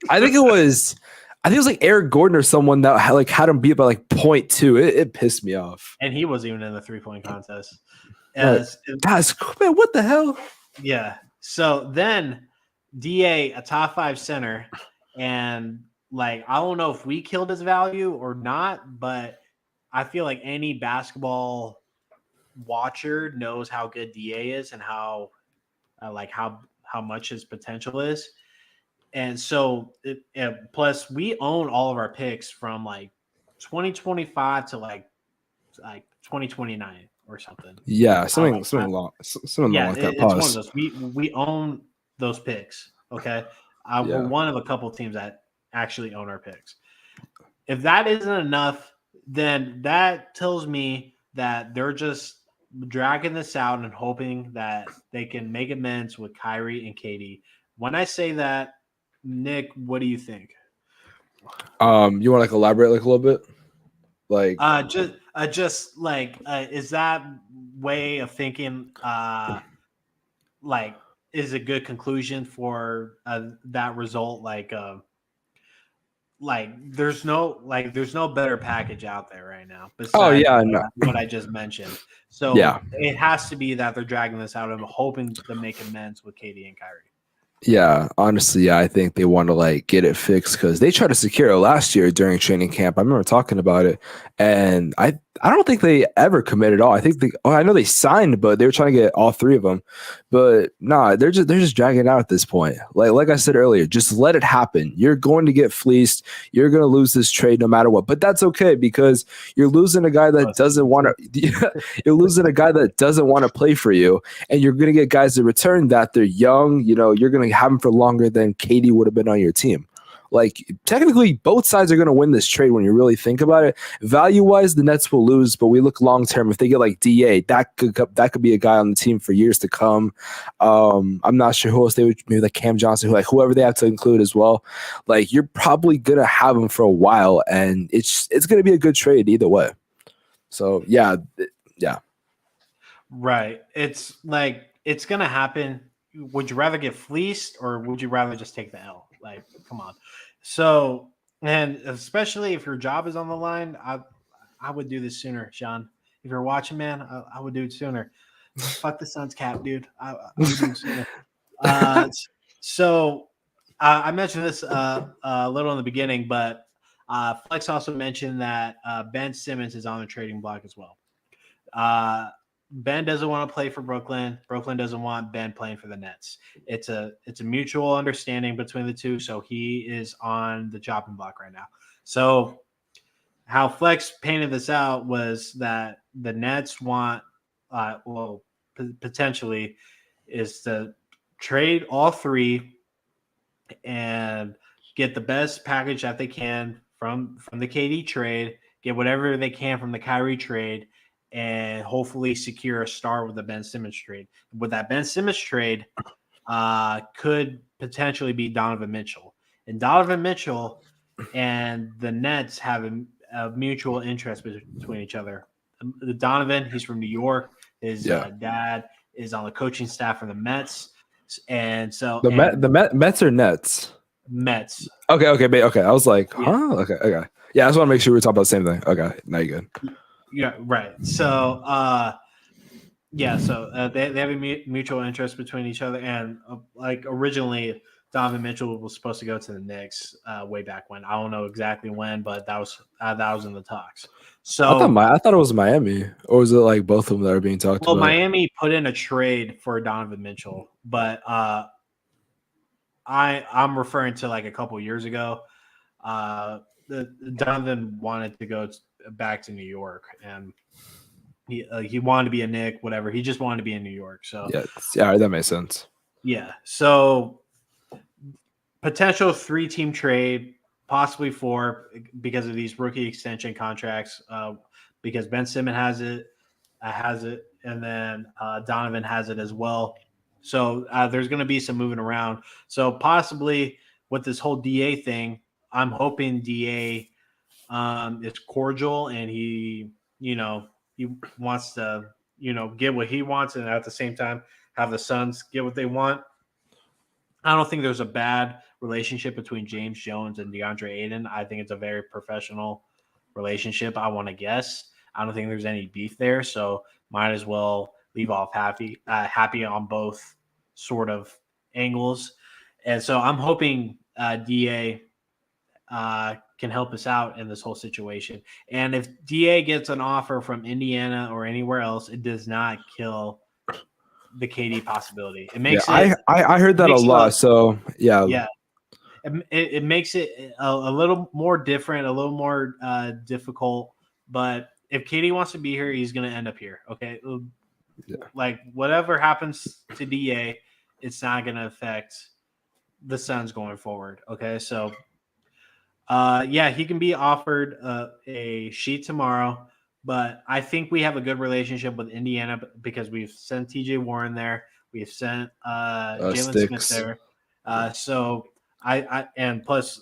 I think it was like Eric Gordon or someone that had him beat by 0.2. It pissed me off. And he wasn't even in the 3-point contest. Guys, man, what the hell? Yeah. So then DA, a top 5 center, and I don't know if we killed his value or not, but I feel like any basketball watcher knows how good DA is and how much his potential is. And so plus we own all of our picks from 2025 to 2029 or something. Yeah, something long like that. It's one of those. We own those picks. Okay. We're one of a couple of teams that actually own our picks. If that isn't enough, then that tells me that they're just dragging this out and hoping that they can make amends with Kyrie and KD. When I say that, Nick, what do you think? You want to elaborate a little bit? Is that way of thinking is a good conclusion for that result? There's no better package out there right now besides what I just mentioned. So it has to be that they're dragging this out and hoping to make amends with KD and Kyrie. Yeah, honestly, I think they want to get it fixed because they tried to secure it last year during training camp. I remember talking about it, and I don't think they ever committed at all. I think I know they signed, but they were trying to get all 3 of them. But nah, they're just dragging it out at this point. Like I said earlier, just let it happen. You're going to get fleeced. You're going to lose this trade no matter what. But that's okay because you're losing a guy that doesn't want to. You're losing a guy that doesn't want to play for you, and you're going to get guys in return that they're young. You're going to have them for longer than KD would have been on your team. Like technically, both sides are going to win this trade when you really think about it. Value wise, the Nets will lose, but we look long term. If they get like Da, that could be a guy on the team for years to come. I'm not sure who else they would, maybe like Cam Johnson, whoever they have to include as well. Like you're probably gonna have him for a while, and it's gonna be a good trade either way. So yeah. Right. It's like it's gonna happen. Would you rather get fleeced or would you rather just take the L? Like, come on. So, and especially if your job is on the line, I would do this sooner, Sean. If you're watching, man, I would do it sooner. Fuck the Suns cap, dude. I would do it sooner. So I mentioned this a little in the beginning, but Flex also mentioned that Ben Simmons is on the trading block as well. Ben doesn't want to play for Brooklyn. Brooklyn doesn't want Ben playing for the Nets. It's a mutual understanding between the two. So he is on the chopping block right now. So how Flex painted this out was that the Nets want, potentially, is to trade all three and get the best package that they can from the KD trade, get whatever they can from the Kyrie trade, and hopefully secure a star with the Ben Simmons trade. With that Ben Simmons trade, could potentially be Donovan Mitchell. And Donovan Mitchell and the Nets have a mutual interest between each other. Donovan, he's from New York. His dad is on the coaching staff for the Mets. And so the Mets or Nets? Mets. Okay. I was like, huh? Okay. Yeah, I just want to make sure we're talking about the same thing. Okay, now you're good. Yeah, right. So, they have a mutual interest between each other, and like originally, Donovan Mitchell was supposed to go to the Knicks way back when. I don't know exactly when, but that was in the talks. So I thought it was Miami, or was it like both of them that are being talked about? Well, Miami put in a trade for Donovan Mitchell, but I'm referring to like a couple years ago. Donovan wanted to go back to New York, and he wanted to be a Knick, whatever. He just wanted to be in New York. So yeah, that makes sense. Yeah. So potential 3-team trade, possibly 4, because of these rookie extension contracts. Because Ben Simmons has it, and then Donovan has it as well. So there's going to be some moving around. So possibly with this whole DA thing, I'm hoping DA is cordial and he wants to, get what he wants, and at the same time have the Suns get what they want. I don't think there's a bad relationship between James Jones and DeAndre Ayton. I think it's a very professional relationship. I want to guess. I don't think there's any beef there, so might as well leave off happy on both sort of angles. And so I'm hoping DA can help us out in this whole situation. And if DA gets an offer from Indiana or anywhere else, it does not kill the KD possibility. It makes I heard that a lot. So yeah. It makes it a little more different, a little more difficult. But if KD wants to be here, he's going to end up here. Okay. Like whatever happens to DA, it's not going to affect the Suns going forward. Okay. So, he can be offered a sheet tomorrow, but I think we have a good relationship with Indiana because we've sent TJ Warren there. We've sent Jalen Smith there. So and plus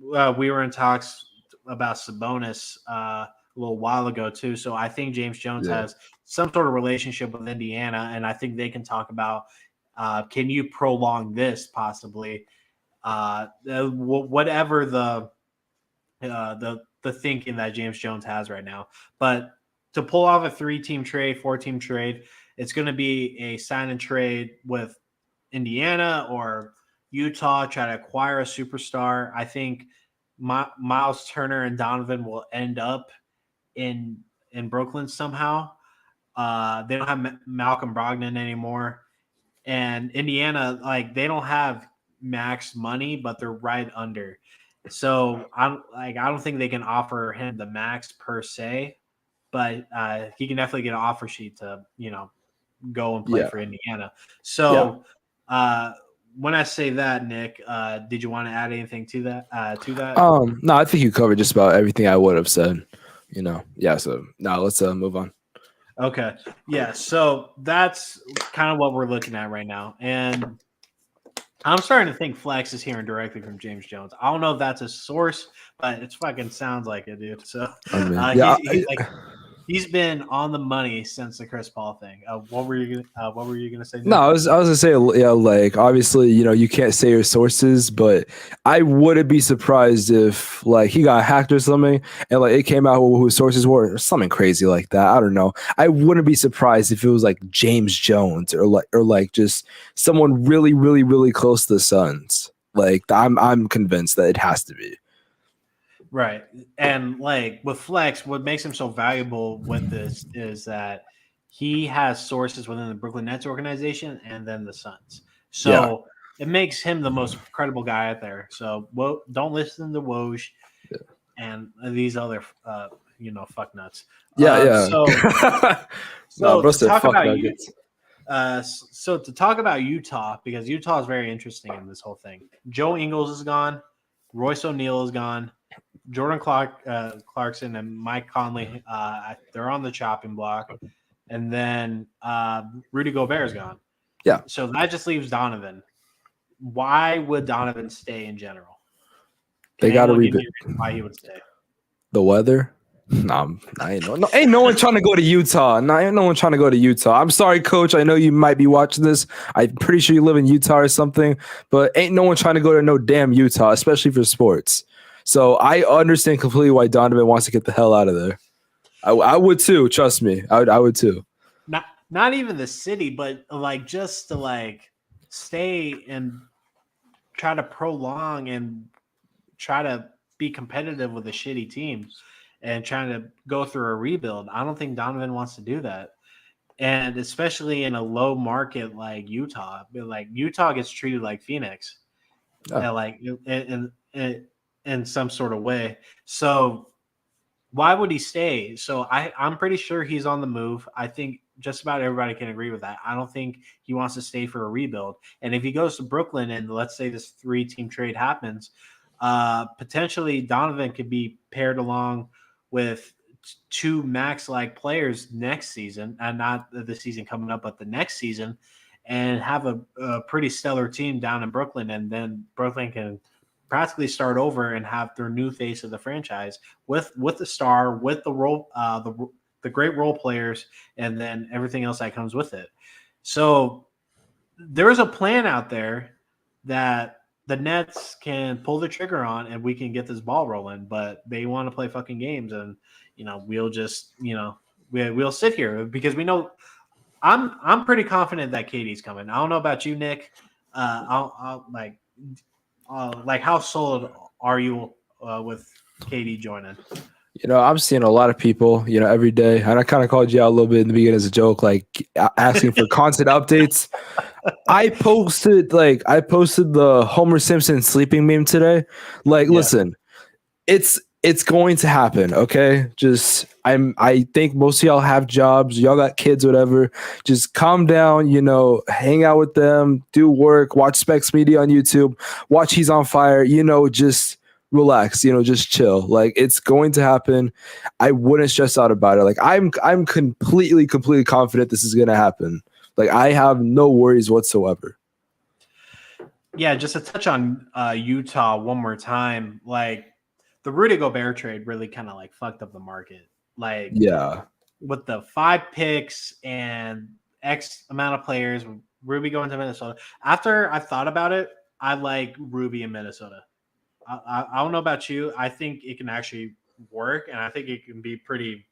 we were in talks about Sabonis a little while ago too. So I think James Jones has some sort of relationship with Indiana, and I think they can talk about can you prolong this possibly, whatever the thinking that James Jones has right now. But to pull off a 3-team trade, 4-team trade, it's going to be a sign and trade with Indiana or Utah, try to acquire a superstar. I think Miles Turner and Donovan will end up in Brooklyn somehow. They don't have Malcolm Brogdon anymore. And Indiana, like, they don't have max money, but they're right under. So I don't think they can offer him the max per se, but he can definitely get an offer sheet to go and play for Indiana. So when I say that, Nick, did you want to add anything to that? No, I think you covered just about everything I would have said. Yeah. So now let's move on. Okay. Yeah. So that's kind of what we're looking at right now, and I'm starting to think Flex is hearing directly from James Jones. I don't know if that's a source, but it fucking sounds like it, dude. So I mean, yeah. he's been on the money since the Chris Paul thing. What were you gonna say? Nick? No, I was gonna say, yeah, like obviously, you can't say your sources, but I wouldn't be surprised if like he got hacked or something, and like it came out who his sources were, or something crazy like that. I don't know. I wouldn't be surprised if it was like James Jones or like just someone really, really, really close to the Suns. Like I'm convinced that it has to be. Right. And like with Flex, what makes him so valuable with this is that he has sources within the Brooklyn Nets organization and then the Suns. So it makes him the most credible guy out there. So don't listen to Woj and these other fuck nuts. Yeah. So to talk about Utah, because Utah is very interesting in this whole thing. Joe Ingles is gone, Royce O'Neal is gone. Jordan Clarkson and Mike Conley, they're on the chopping block. And then Rudy Gobert is gone. Yeah. So that just leaves Donovan. Why would Donovan stay in general? They got to rebuild. Why he would stay? The weather? No, ain't no one trying to go to Utah. Ain't no one trying to go to Utah. I'm sorry, Coach. I know you might be watching this. I'm pretty sure you live in Utah or something, but ain't no one trying to go to no damn Utah, especially for sports. So I understand completely why Donovan wants to get the hell out of there. I would too. Trust me, I would too. Not even the city, but like just to like stay and try to prolong and try to be competitive with a shitty team and trying to go through a rebuild. I don't think Donovan wants to do that, and especially in a low market like Utah. Like Utah gets treated like Phoenix, in some sort of way. So why would he stay? So I'm pretty sure he's on the move. I think just about everybody can agree with that. I don't think he wants to stay for a rebuild. And if he goes to Brooklyn and let's say this 3-team trade happens, potentially Donovan could be paired along with two max-like players next season, and not the season coming up, but the next season, and have a pretty stellar team down in Brooklyn. And then Brooklyn can practically start over and have their new face of the franchise with the star, with the role, the great role players, and then everything else that comes with it. So there's a plan out there that the Nets can pull the trigger on, and we can get this ball rolling. But they want to play fucking games, and we'll just we'll sit here because we know. I'm pretty confident that KD's coming. I don't know about you, Nick. I'll like how sold are you with KD joining? I'm seeing a lot of people, every day, and I kind of called you out a little bit in the beginning as a joke, like asking for constant updates. I posted the Homer Simpson sleeping meme today. Listen, it's going to happen, okay? I think most of y'all have jobs, y'all got kids, whatever. Just calm down, hang out with them, do work, watch Specs Media on YouTube, watch He's on Fire, just relax, just chill. It's going to happen. I wouldn't stress out about it. I'm completely confident this is going to happen. I have no worries whatsoever. Yeah, just to touch on Utah one more time, the Rudy Gobert trade really kind of fucked up the market. With the 5 picks and X amount of players, Ruby going to Minnesota. After I thought about it, I like Ruby in Minnesota. I don't know about you. I think it can actually work, and I think it can be pretty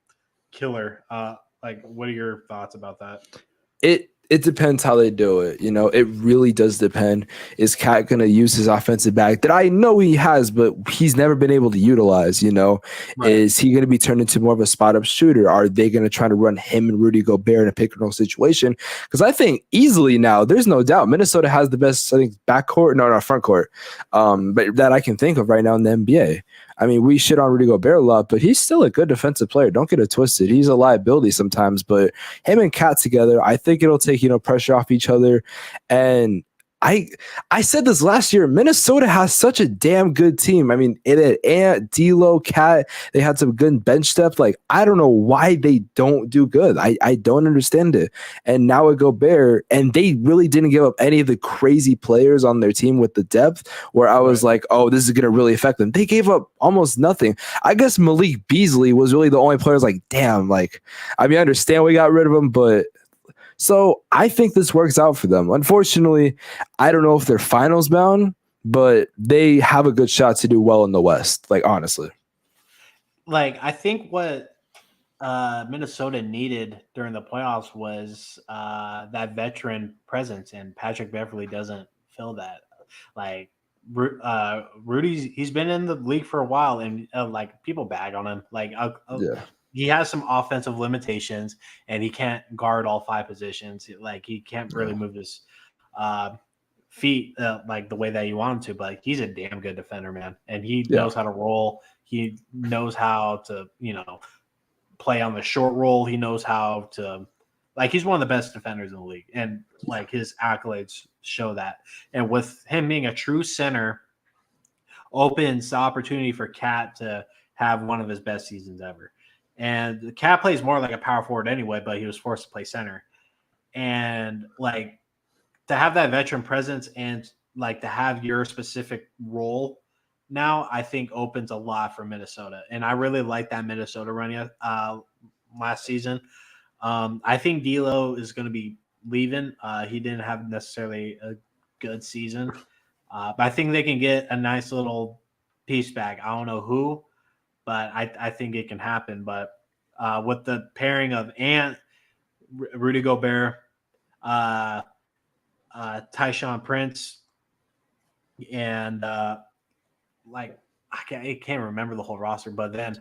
killer. What are your thoughts about that? It depends how they do it. It really does depend. Is Cat going to use his offensive bag that I know he has, but he's never been able to utilize? Right. Is he going to be turned into more of a spot up shooter? Are they going to try to run him and Rudy Gobert in a pick and roll situation? Because I think easily now, there's no doubt Minnesota has the best, I think, front court, but that I can think of right now in the NBA. I mean, we shit on Rudy Gobert a lot, but he's still a good defensive player. Don't get it twisted. He's a liability sometimes, but him and Cat together, I think it'll take, pressure off each other. And I said this last year. Minnesota has such a damn good team. I mean, it had Ant, D'Lo, Cat. They had some good bench depth. Like, I don't know why they don't do good. I don't understand it. And now it Gobert, and they really didn't give up any of the crazy players on their team with the depth. Where I was like, oh, this is gonna really affect them. They gave up almost nothing. I guess Malik Beasley was really the only player. Like, damn. Like, I mean, I understand we got rid of him, but. So I think this works out for them. Unfortunately, I don't know if they're finals bound, but they have a good shot to do well in the West. Like, honestly, like I think what Minnesota needed during the playoffs was that veteran presence, and Patrick Beverley doesn't fill that. Like Rudy's, he's been in the league for a while, and like people bag on him. Like yeah. He has some offensive limitations, and he can't guard all 5 positions. Like he can't really move his feet like the way that you want him to. But he's a damn good defender, man, and he knows how to roll. He knows how to, play on the short roll. He knows how to, like, he's one of the best defenders in the league, and like his accolades show that. And with him being a true center, opens the opportunity for Cat to have one of his best seasons ever. And Cat plays more like a power forward anyway, but he was forced to play center. And like to have that veteran presence and like to have your specific role now, I think opens a lot for Minnesota. And I really like that Minnesota run last season. I think D'Lo is going to be leaving. He didn't have necessarily a good season, but I think they can get a nice little piece back. I don't know who, but I think it can happen. But with the pairing of Ant, Rudy Gobert, Tyshawn Prince, and like I can't remember the whole roster, but then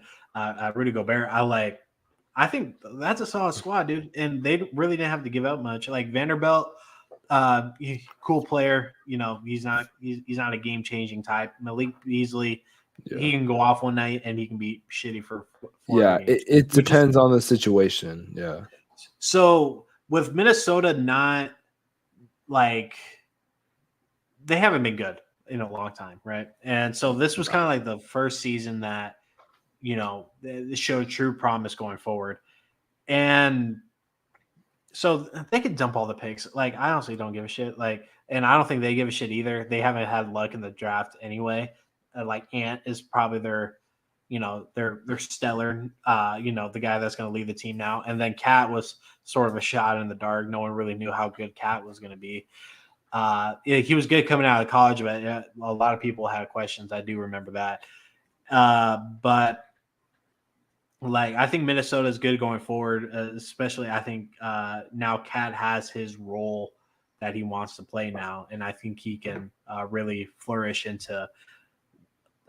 Rudy Gobert, I think that's a solid squad, dude. And they really didn't have to give up much. Like Vanderbilt, cool player. He's not a game changing type. Malik Beasley. Yeah. He can go off one night and he can be shitty for 4 games. It depends on the situation. Yeah. So with Minnesota not like they haven't been good in a long time, right? And so this was kind of like the first season that they showed true promise going forward. And so they could dump all the picks. Like I honestly don't give a shit. Like, and I don't think they give a shit either. They haven't had luck in the draft anyway. Like Ant is probably their stellar, the guy that's going to lead the team now. And then Cat was sort of a shot in the dark. No one really knew how good Cat was going to be. He was good coming out of college, but a lot of people had questions. I do remember that. But like, I think Minnesota is good going forward, especially I think now Cat has his role that he wants to play now. And I think he can really flourish into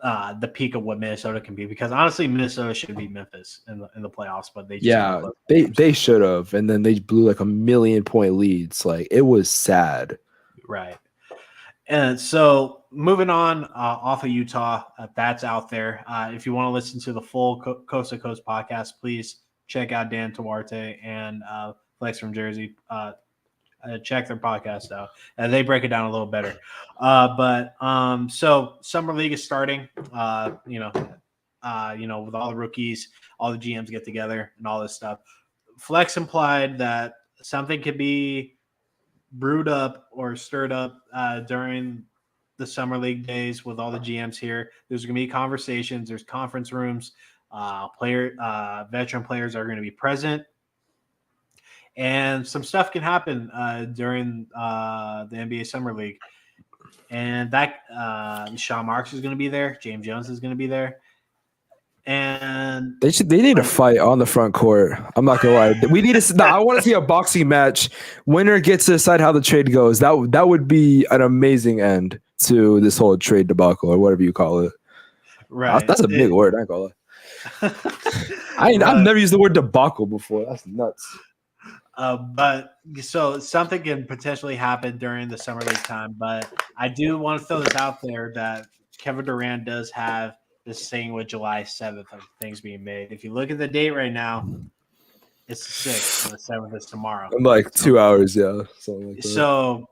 the peak of what Minnesota can be, because honestly, Minnesota should beat Memphis in the playoffs, but they should have, and then they blew like 1,000,000-point leads. Like it was sad, right? And so moving on off of Utah, that's out there. If you want to listen to the full Coast to Coast podcast, please check out Dan Duarte and Flex from Jersey. Check their podcast out, and they break it down a little better. So summer league is starting. With all the rookies, all the GMs get together and all this stuff. Flex implied that something could be brewed up or stirred up during the summer league days with all the GMs here. There's going to be conversations. There's conference rooms. Veteran players are going to be present. And some stuff can happen during the NBA Summer League. And that Sean Marks is going to be there. James Jones is going to be there. And they need a fight on the front court. I'm not gonna lie. We need to. I want to see a boxing match. Winner gets to decide how the trade goes. That would be an amazing end to this whole trade debacle or whatever you call it. Right. That's a big word. I ain't gonna lie. I've never used the word debacle before. That's nuts. But so something can potentially happen during the summer league time. But I do want to throw this out there that Kevin Durant does have this thing with July 7th of things being made. If you look at the date right now, it's the 6th, and the 7th is tomorrow. I'm like 2 hours, yeah. Something like that. So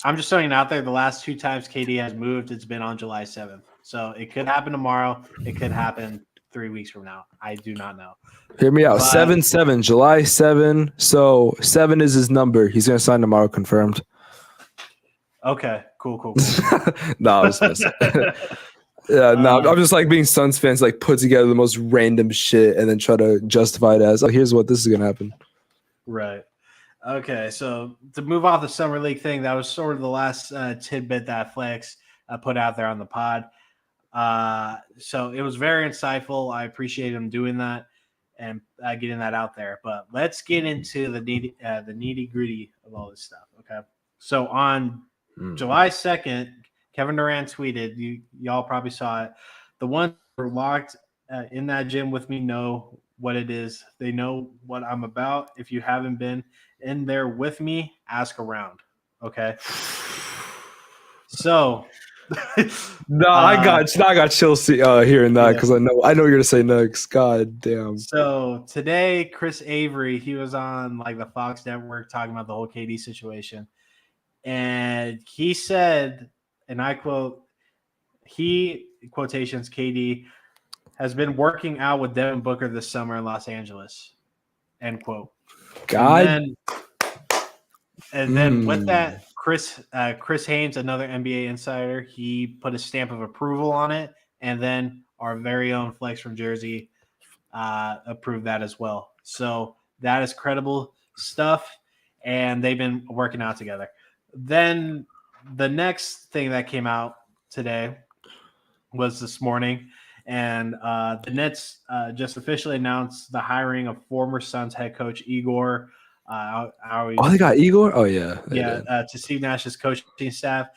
I'm just throwing it out there. The last 2 times KD has moved, it's been on July 7th. So it could happen tomorrow. It could happen 3 weeks from now. I do not know. Hear me out. But- 7/7, July 7. So 7 is his number. He's gonna sign tomorrow, confirmed. Okay, cool. No, I was messing. Yeah, no, I'm just like being Suns fans, like put together the most random shit and then try to justify it as, oh, here's what this is gonna happen. Right. Okay, so to move off the summer league thing, that was sort of the last tidbit that Flex put out there on the pod. So it was very insightful. I appreciate him doing that and getting that out there. But let's get into the nitty gritty of all this stuff. Okay. So on July 2nd, Kevin Durant tweeted, y'all probably saw it. The ones who are locked in that gym with me know what it is. They know what I'm about. If you haven't been in there with me, ask around. Okay. So No, I got chills hearing that because I know you're gonna say next. God damn. So today, Chris Avery, he was on like the Fox Network talking about the whole KD situation, and he said, and I quote, quotations, KD has been working out with Devin Booker this summer in Los Angeles, end quote. God. And then with that, Chris Haynes, another NBA insider, he put a stamp of approval on it, and then our very own Flex from Jersey approved that as well. So that is credible stuff, and they've been working out together. Then the next thing that came out today was this morning, and the Nets just officially announced the hiring of former Suns head coach Igor. They got Igor? Oh, yeah. To Steve Nash's coaching staff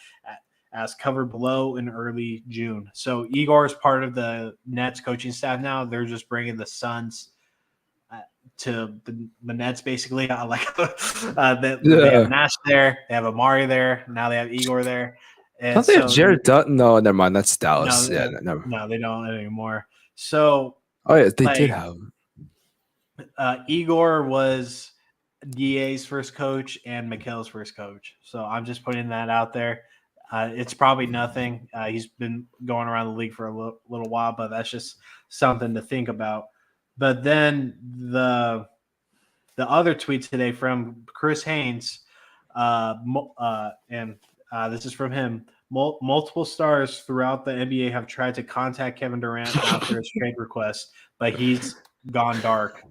as covered below in early June. So Igor is part of the Nets coaching staff now. They're just bringing the Suns to the Nets, basically. They have Nash there. They have Amari there. Now they have Igor there. And they have Jared Dutton? No, never mind. That's Dallas. No, they don't anymore. So, they did have him. Igor was DA's first coach and Mikel's first coach. So I'm just putting that out there. It's probably nothing. He's been going around the league for a little while, but that's just something to think about. But then the other tweet today from Chris Haynes, and this is from him. Multiple stars throughout the NBA have tried to contact Kevin Durant after his trade request, but he's gone dark.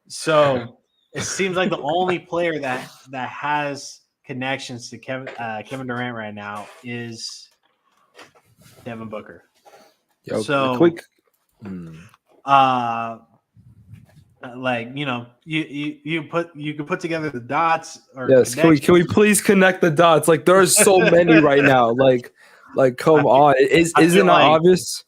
So it seems like the only player that has connections to Kevin Durant right now is Devin Booker. Yo, so quick. Like, you know, you can put together the dots. Or yes, can we please connect the dots? Like, there are so many right now. Like come on, isn't it obvious?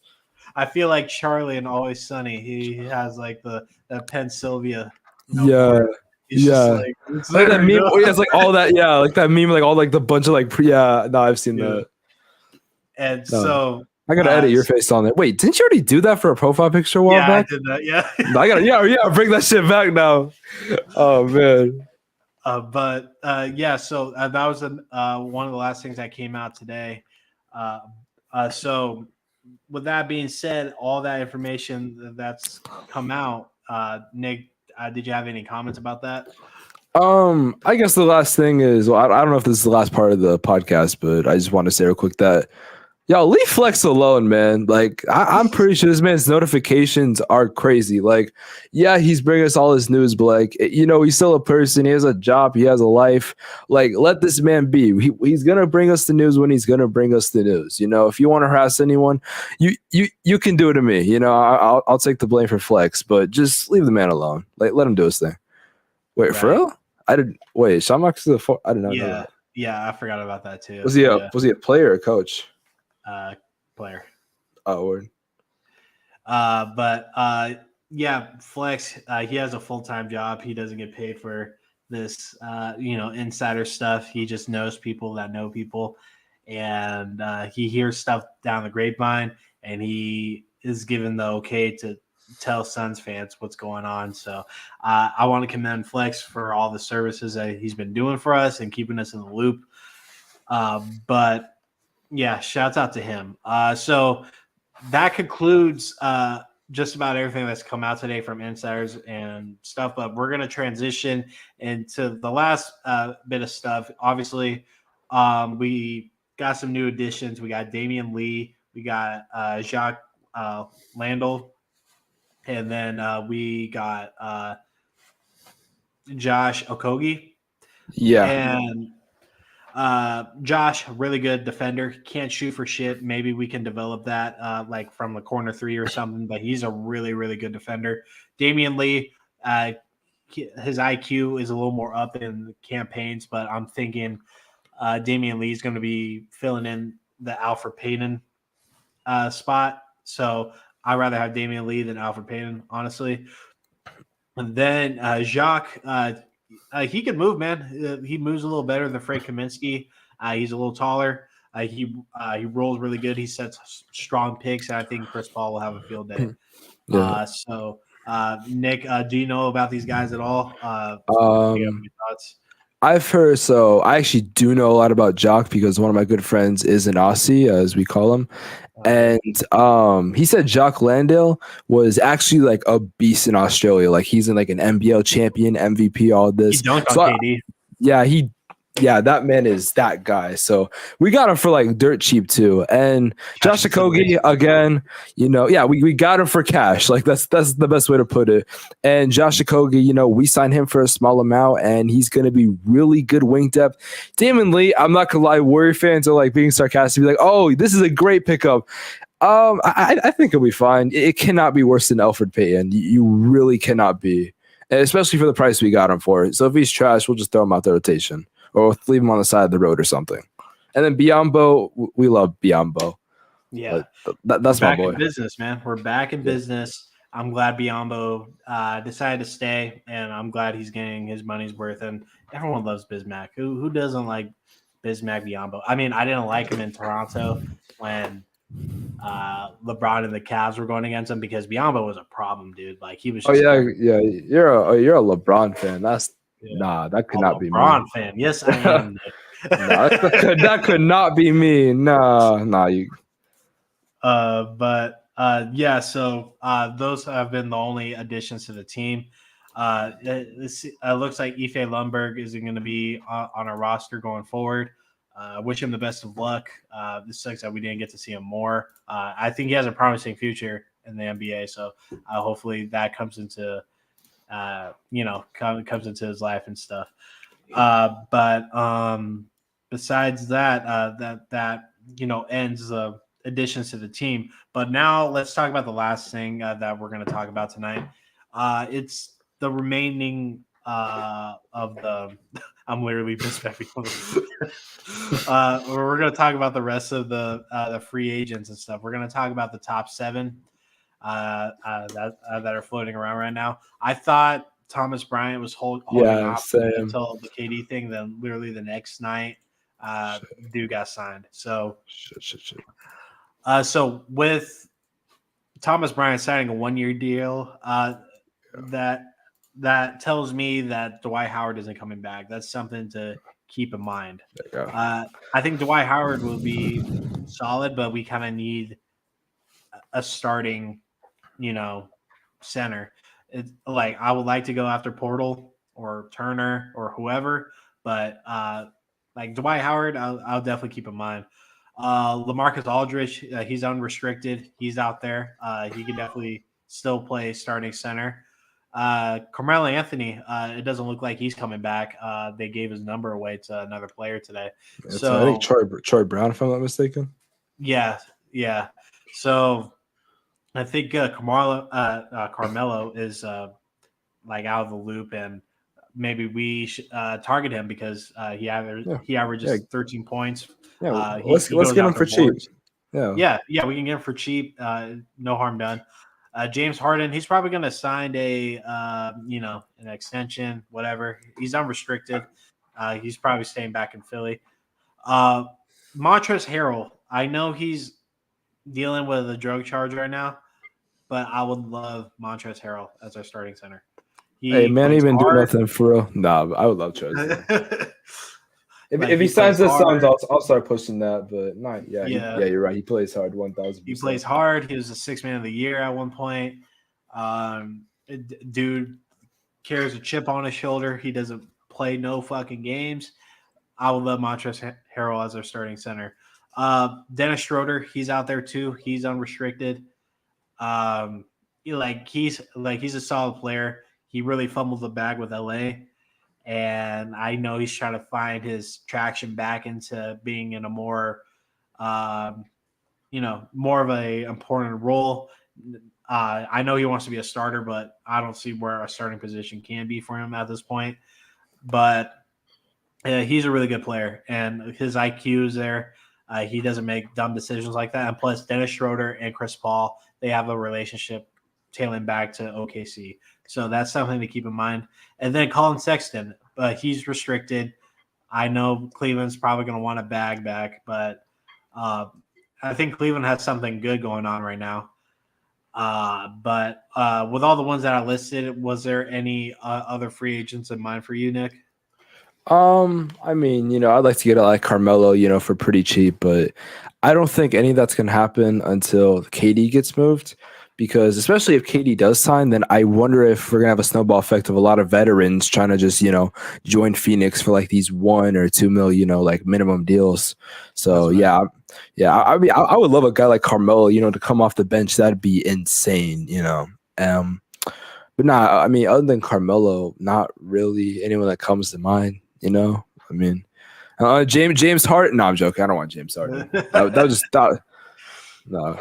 I feel like Charlie in Always Sunny. He has like the Penn Sylvia. He's like that meme. It's like all that. Yeah, like that meme. Like all like the bunch of like. No, I've seen that. And so. I gotta edit your face on it. Wait, didn't you already do that for a profile picture a while back? I did that. Yeah, I gotta bring that shit back now. Oh man. So that was one of the last things that came out today. So with that being said, all that information that's come out, Nick, did you have any comments about that? I guess the last thing is, I don't know if this is the last part of the podcast, but I just want to say real quick that. Yo, leave Flex alone, man. Like, I'm pretty sure this man's notifications are crazy. Like, yeah, he's bringing us all his news, but like, he's still a person. He has a job. He has a life. Like, let this man be. He's gonna bring us the news when he's gonna bring us the news. If you want to harass anyone, you can do it to me. I'll take the blame for Flex, but just leave the man alone. Like, let him do his thing. Wait, for real? I didn't. Wait, Sean Marks is I did not know that. Yeah, I forgot about that too. Was he a player or a coach? Player. Oh, word. Flex. He has a full-time job. He doesn't get paid for this, insider stuff. He just knows people that know people, and he hears stuff down the grapevine, and he is given the okay to tell Suns fans what's going on. So I want to commend Flex for all the services that he's been doing for us and keeping us in the loop. But yeah, shouts out to him. So that concludes just about everything that's come out today from insiders and stuff. But we're going to transition into the last bit of stuff. Obviously, we got some new additions. We got Damian Lee. We got Jacques Landell. And then we got Josh Okogie. Yeah. And Josh, really good defender. Can't shoot for shit. Maybe we can develop that like from the corner three or something, but he's a really, really good defender. Damian Lee, his IQ is a little more up in campaigns, but I'm thinking Damian Lee is going to be filling in the Alfred Payton spot. So I'd rather have Damian Lee than Alfred Payton, honestly. And then Jacques, he can move, man. He moves a little better than Frank Kaminsky. He's a little taller. He rolls really good. He sets strong picks, and I think Chris Paul will have a field day. Yeah. So, Nick, do you know about these guys at all? Do you have any thoughts? I've heard, so I actually do know a lot about Jock because one of my good friends is an Aussie, as we call him. And he said Jock Landale was actually like a beast in Australia. Like he's in like an NBL champion, MVP, all this. He dunked on KD. Yeah, that man is that guy. So we got him for like dirt cheap too. And Josh Okogie, again, we got him for cash. Like that's the best way to put it. And Josh Okogie, we signed him for a small amount, and he's gonna be really good wing depth. Damon Lee, I'm not gonna lie, Warrior fans are like being sarcastic, be like, "Oh, this is a great pickup." I think it'll be fine. It cannot be worse than Alfred Payton. You really cannot be, and especially for the price we got him for. So if he's trash, we'll just throw him out the rotation. Or leave him on the side of the road or something. And then Biombo, we love Biombo. Yeah. That's my boy. Back in business, man. We're back in business. I'm glad Biombo decided to stay, and I'm glad he's getting his money's worth. And everyone loves Bismack. Who doesn't like Bismack Biombo? I mean, I didn't like him in Toronto when LeBron and the Cavs were going against him because Biombo was a problem, dude. Like he was just yeah. You're a LeBron fan. Nah, that could not be me. LeBron fan. Yes, I am. that could not be me. Nah, you. Yeah. So those have been the only additions to the team. It looks like Ife Lundberg is going to be on our roster going forward. Wish him the best of luck. This sucks that we didn't get to see him more. I think he has a promising future in the NBA. So hopefully that comes into comes into his life and stuff. But besides that ends the additions to the team. But now let's talk about the last thing that we're going to talk about tonight. It's the remaining of the. I'm literally misspelling. We're going to talk about the rest of the free agents and stuff. We're going to talk about the top 7. That are floating around right now. I thought Thomas Bryant was holding off until the KD thing. Then literally the next night, dude got signed. So, so with Thomas Bryant signing a 1-year deal, that tells me that Dwight Howard isn't coming back. That's something to keep in mind. I think Dwight Howard will be solid, but we kind of need a starting center. It's like I would like to go after Portal or Turner or whoever, but like Dwight Howard, I'll definitely keep in mind. LaMarcus Aldridge, he's unrestricted. He's out there. He can definitely still play starting center. Carmelo Anthony, it doesn't look like he's coming back. They gave his number away to another player today. So I think Troy Brown, if I'm not mistaken. Yeah. So I think Carmelo is like out of the loop, and maybe we should target him because he averages 13 points. Yeah, let's get him for cheap. Yeah, we can get him for cheap. No harm done. James Harden, he's probably going to sign an extension, whatever. He's unrestricted. He's probably staying back in Philly. Montrezl Harrell, I know he's dealing with a drug charge right now, but I would love Montrezl Harrell as our starting center. Hey, man, even do nothing for real. Nah, I would love Trez. If he signs the Suns, I'll start pushing that. But not, yeah, you're right. He plays hard, 1,000%. He plays hard. He was the sixth man of the year at one point. Dude carries a chip on his shoulder. He doesn't play no fucking games. I would love Montrezl Harrell as our starting center. Dennis Schroeder, he's out there too. He's unrestricted. He's a solid player. He really fumbled the bag with LA. And I know he's trying to find his traction back into being in a more, more of a important role. I know he wants to be a starter, but I don't see where a starting position can be for him at this point. But he's a really good player, and his IQ is there. He doesn't make dumb decisions like that. And plus, Dennis Schroeder and Chris Paul, they have a relationship tailing back to OKC. So that's something to keep in mind. And then Colin Sexton, he's restricted. I know Cleveland's probably going to want a bag back, but I think Cleveland has something good going on right now. But with all the ones that I listed, was there any other free agents in mind for you, Nick? I mean, I'd like to get like Carmelo, for pretty cheap, but I don't think any of that's going to happen until KD gets moved. Because especially if KD does sign, then I wonder if we're gonna have a snowball effect of a lot of veterans trying to just join Phoenix for like these $1 or $2 million like minimum deals. So yeah. I mean, I would love a guy like Carmelo, to come off the bench. That'd be insane, But nah, I mean, other than Carmelo, not really anyone that comes to mind. I mean, James Harden. No, I'm joking. I don't want James Harden. that was just no.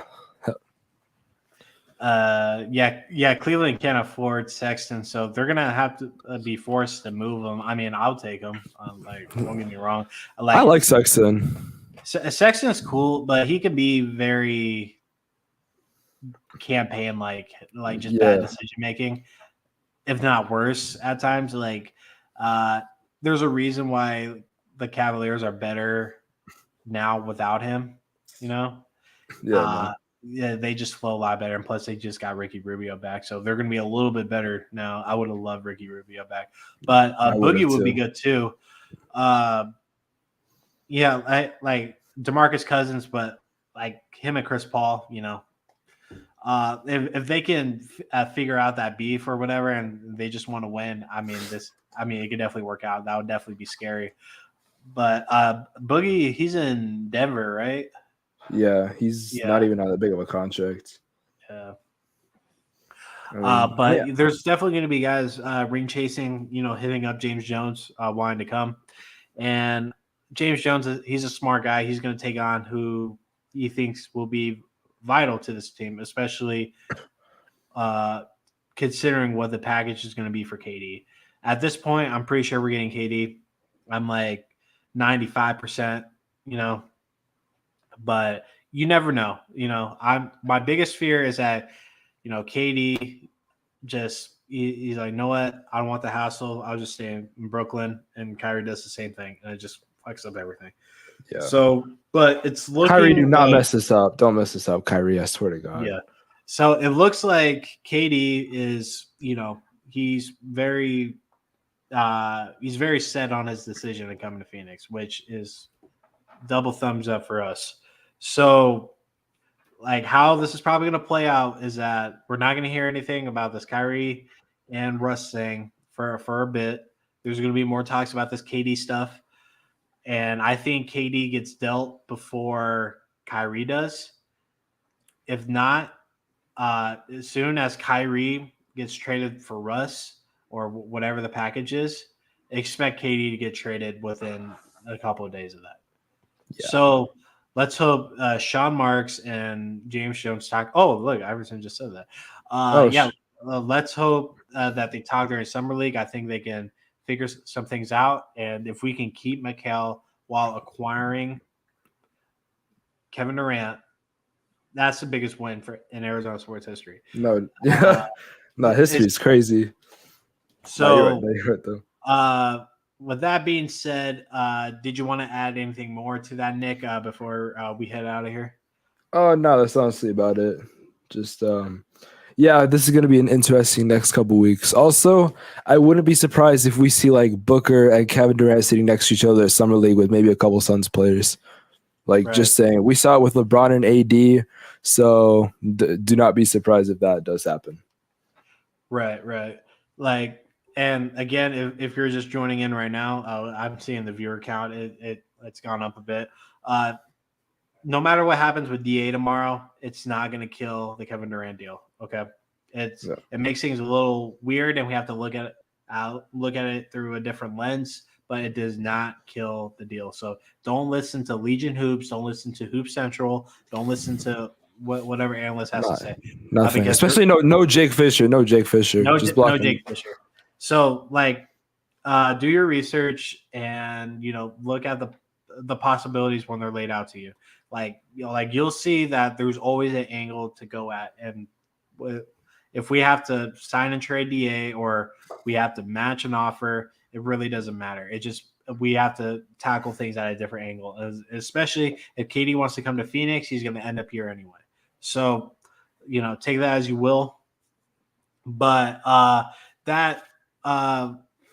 Cleveland can't afford Sexton, so they're gonna have to be forced to move him. I mean, I'll take him. Don't get me wrong. I like Sexton. Sexton is cool, but he can be very campaign like just bad decision making, if not worse at times. There's a reason why the Cavaliers are better now without him. Yeah, they just flow a lot better, and plus they just got Ricky Rubio back, so they're going to be a little bit better now. I would have loved Ricky Rubio back, but Boogie would be good too. I like DeMarcus Cousins, but like him and Chris Paul, if they can figure out that beef or whatever, and they just want to win, it could definitely work out. That would definitely be scary. But Boogie, he's in Denver, right? Yeah, he's not even on that big of a contract. Yeah. There's definitely going to be guys ring chasing, hitting up James Jones, wanting to come. And James Jones, he's a smart guy. He's going to take on who he thinks will be vital to this team, especially considering what the package is going to be for KD. At this point, I'm pretty sure we're getting KD. I'm like 95%, but you never know. My biggest fear is that, KD just he's like, you know what? I don't want the hassle. I'll just stay in Brooklyn, and Kyrie does the same thing, and it just fucks up everything. Yeah. So, but it's looking. Kyrie, do not mess this up. Don't mess this up, Kyrie. I swear to God. Yeah. So it looks like KD is, he's very set on his decision to come to Phoenix, which is double thumbs up for us. So, how this is probably going to play out is that we're not going to hear anything about this Kyrie and Russ thing for a bit. There's going to be more talks about this KD stuff. And I think KD gets dealt before Kyrie does. If not, as soon as Kyrie gets traded for Russ or whatever the package is, expect KD to get traded within a couple of days of that. Yeah. So let's hope Sean Marks and James Jones talk. Oh, look, Iverson just said that. Let's hope that they talk during Summer League. I think they can figure some things out. And if we can keep Mikal while acquiring Kevin Durant, that's the biggest win in Arizona sports history. No, history is crazy. So, you're right, though. With that being said, did you want to add anything more to that, Nick, before we head out of here? Oh, no, that's honestly about it. Just, Yeah, this is going to be an interesting next couple weeks. Also, I wouldn't be surprised if we see like Booker and Kevin Durant sitting next to each other at Summer League with maybe a couple Suns players. Like, Right. just saying, we saw it with LeBron and AD, so do not be surprised if that does happen. Right. Like, and again, if you're just joining in right now, I'm seeing the viewer count. It's gone up a bit. No matter what happens with DA tomorrow, it's not going to kill the Kevin Durant deal. Okay, it makes things a little weird, and we have to look at it through a different lens. But it does not kill the deal. So don't listen to Legion Hoops. Don't listen to Hoop Central. Don't listen to whatever analyst has to say. Nothing. Especially no Jake Fisher. No Jake Fisher. No Jake Fisher. So like, do your research and look at the possibilities when they're laid out to you. Like you'll see that there's always an angle to go at, and if we have to sign and trade DA or we have to match an offer, it really doesn't matter. We have to tackle things at a different angle, especially if KD wants to come to Phoenix, he's going to end up here anyway. So, take that as you will. But that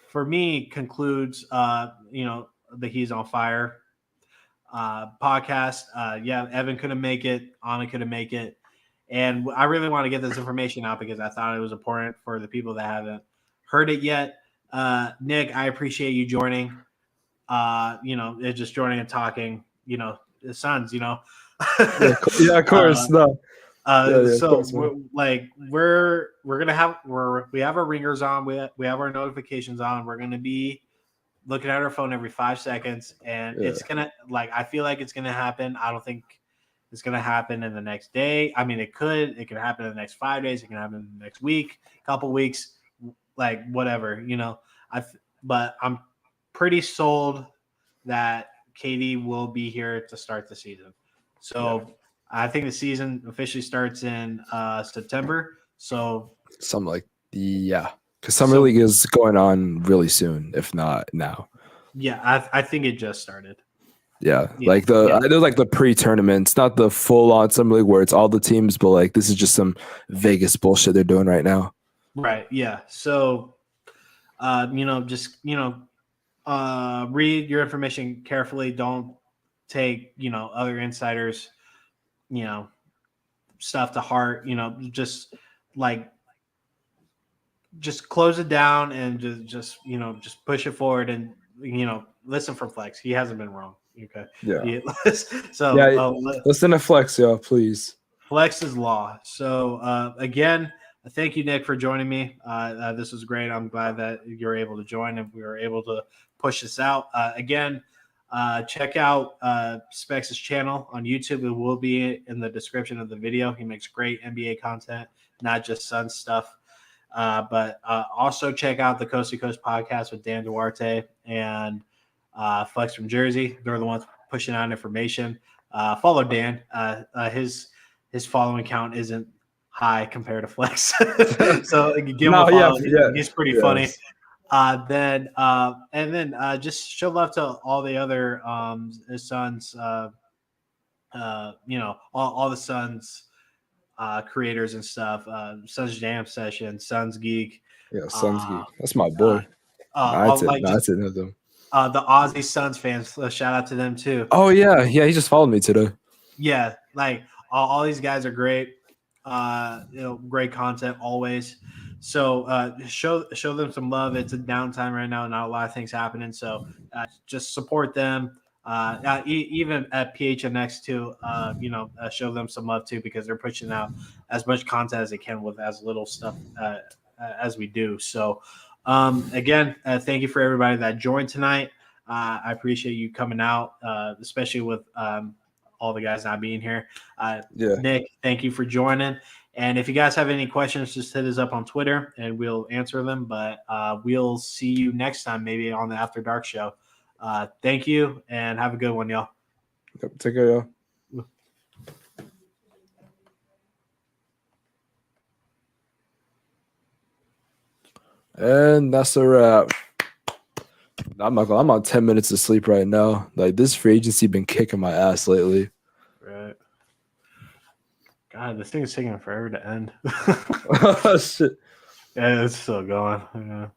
for me concludes, the He's on Fire podcast. Evan couldn't make it. Anna couldn't make it. And I really want to get this information out because I thought it was important for the people that haven't heard it yet. Nick, I appreciate you joining. Just joining and talking. The Suns. Yeah, of course. No. So we have our ringers on. We have our notifications on. We're gonna be looking at our phone every 5 seconds, and it's gonna I feel like it's gonna happen. I don't think it's going to happen in the next day. I mean, it could happen in the next 5 days. It can happen in the next week, couple weeks, like whatever, but I'm pretty sold that KD will be here to start the season. So I think the season officially starts in September. So something like because Summer League is going on really soon, if not now. Yeah, I think it just started. Yeah, there's like the pre-tournaments, not the full-on Summer League where it's all the teams, but like this is just some Vegas bullshit they're doing right now. Right. Yeah. So, read your information carefully. Don't take other insiders, stuff to heart. Just close it down and just push it forward and listen for Flex. He hasn't been wrong. Okay. Yeah. So listen to Flex, y'all, please. Flex is law. So again, thank you, Nick, for joining me. This was great. I'm glad that you're able to join and we were able to push this out. Again, check out Specs' channel on YouTube. It will be in the description of the video. He makes great NBA content, not just Suns stuff. But also check out the Coast to Coast podcast with Dan Duarte and Flex from Jersey. They're the ones pushing out information. Follow Dan. His following count isn't high compared to Flex, so give him a follow. He's pretty funny. Then just show love to all the other Suns. All the Suns creators and stuff. Suns Jam Session, Suns Geek. Yeah, Suns Geek. That's my boy. That's it. No, the Aussie Suns fans, shout out to them too. Oh yeah, he just followed me today. Yeah, like all these guys are great. Great content always. So show them some love. It's a downtime right now, not a lot of things happening. So just support them. Even at PHNX too. Show them some love too because they're pushing out as much content as they can with as little stuff as we do. So. Again, thank you for everybody that joined tonight. I appreciate you coming out, especially with all the guys not being here. Nick, thank you for joining. And if you guys have any questions, just hit us up on Twitter and we'll answer them. But we'll see you next time, maybe on the After Dark show. Thank you and have a good one, y'all. Yep, take care, y'all. And that's a wrap. I'm on 10 minutes of sleep right now. Like this free agency been kicking my ass lately. Right. God, this thing is taking forever to end. Shit. Yeah, it's still going. Yeah.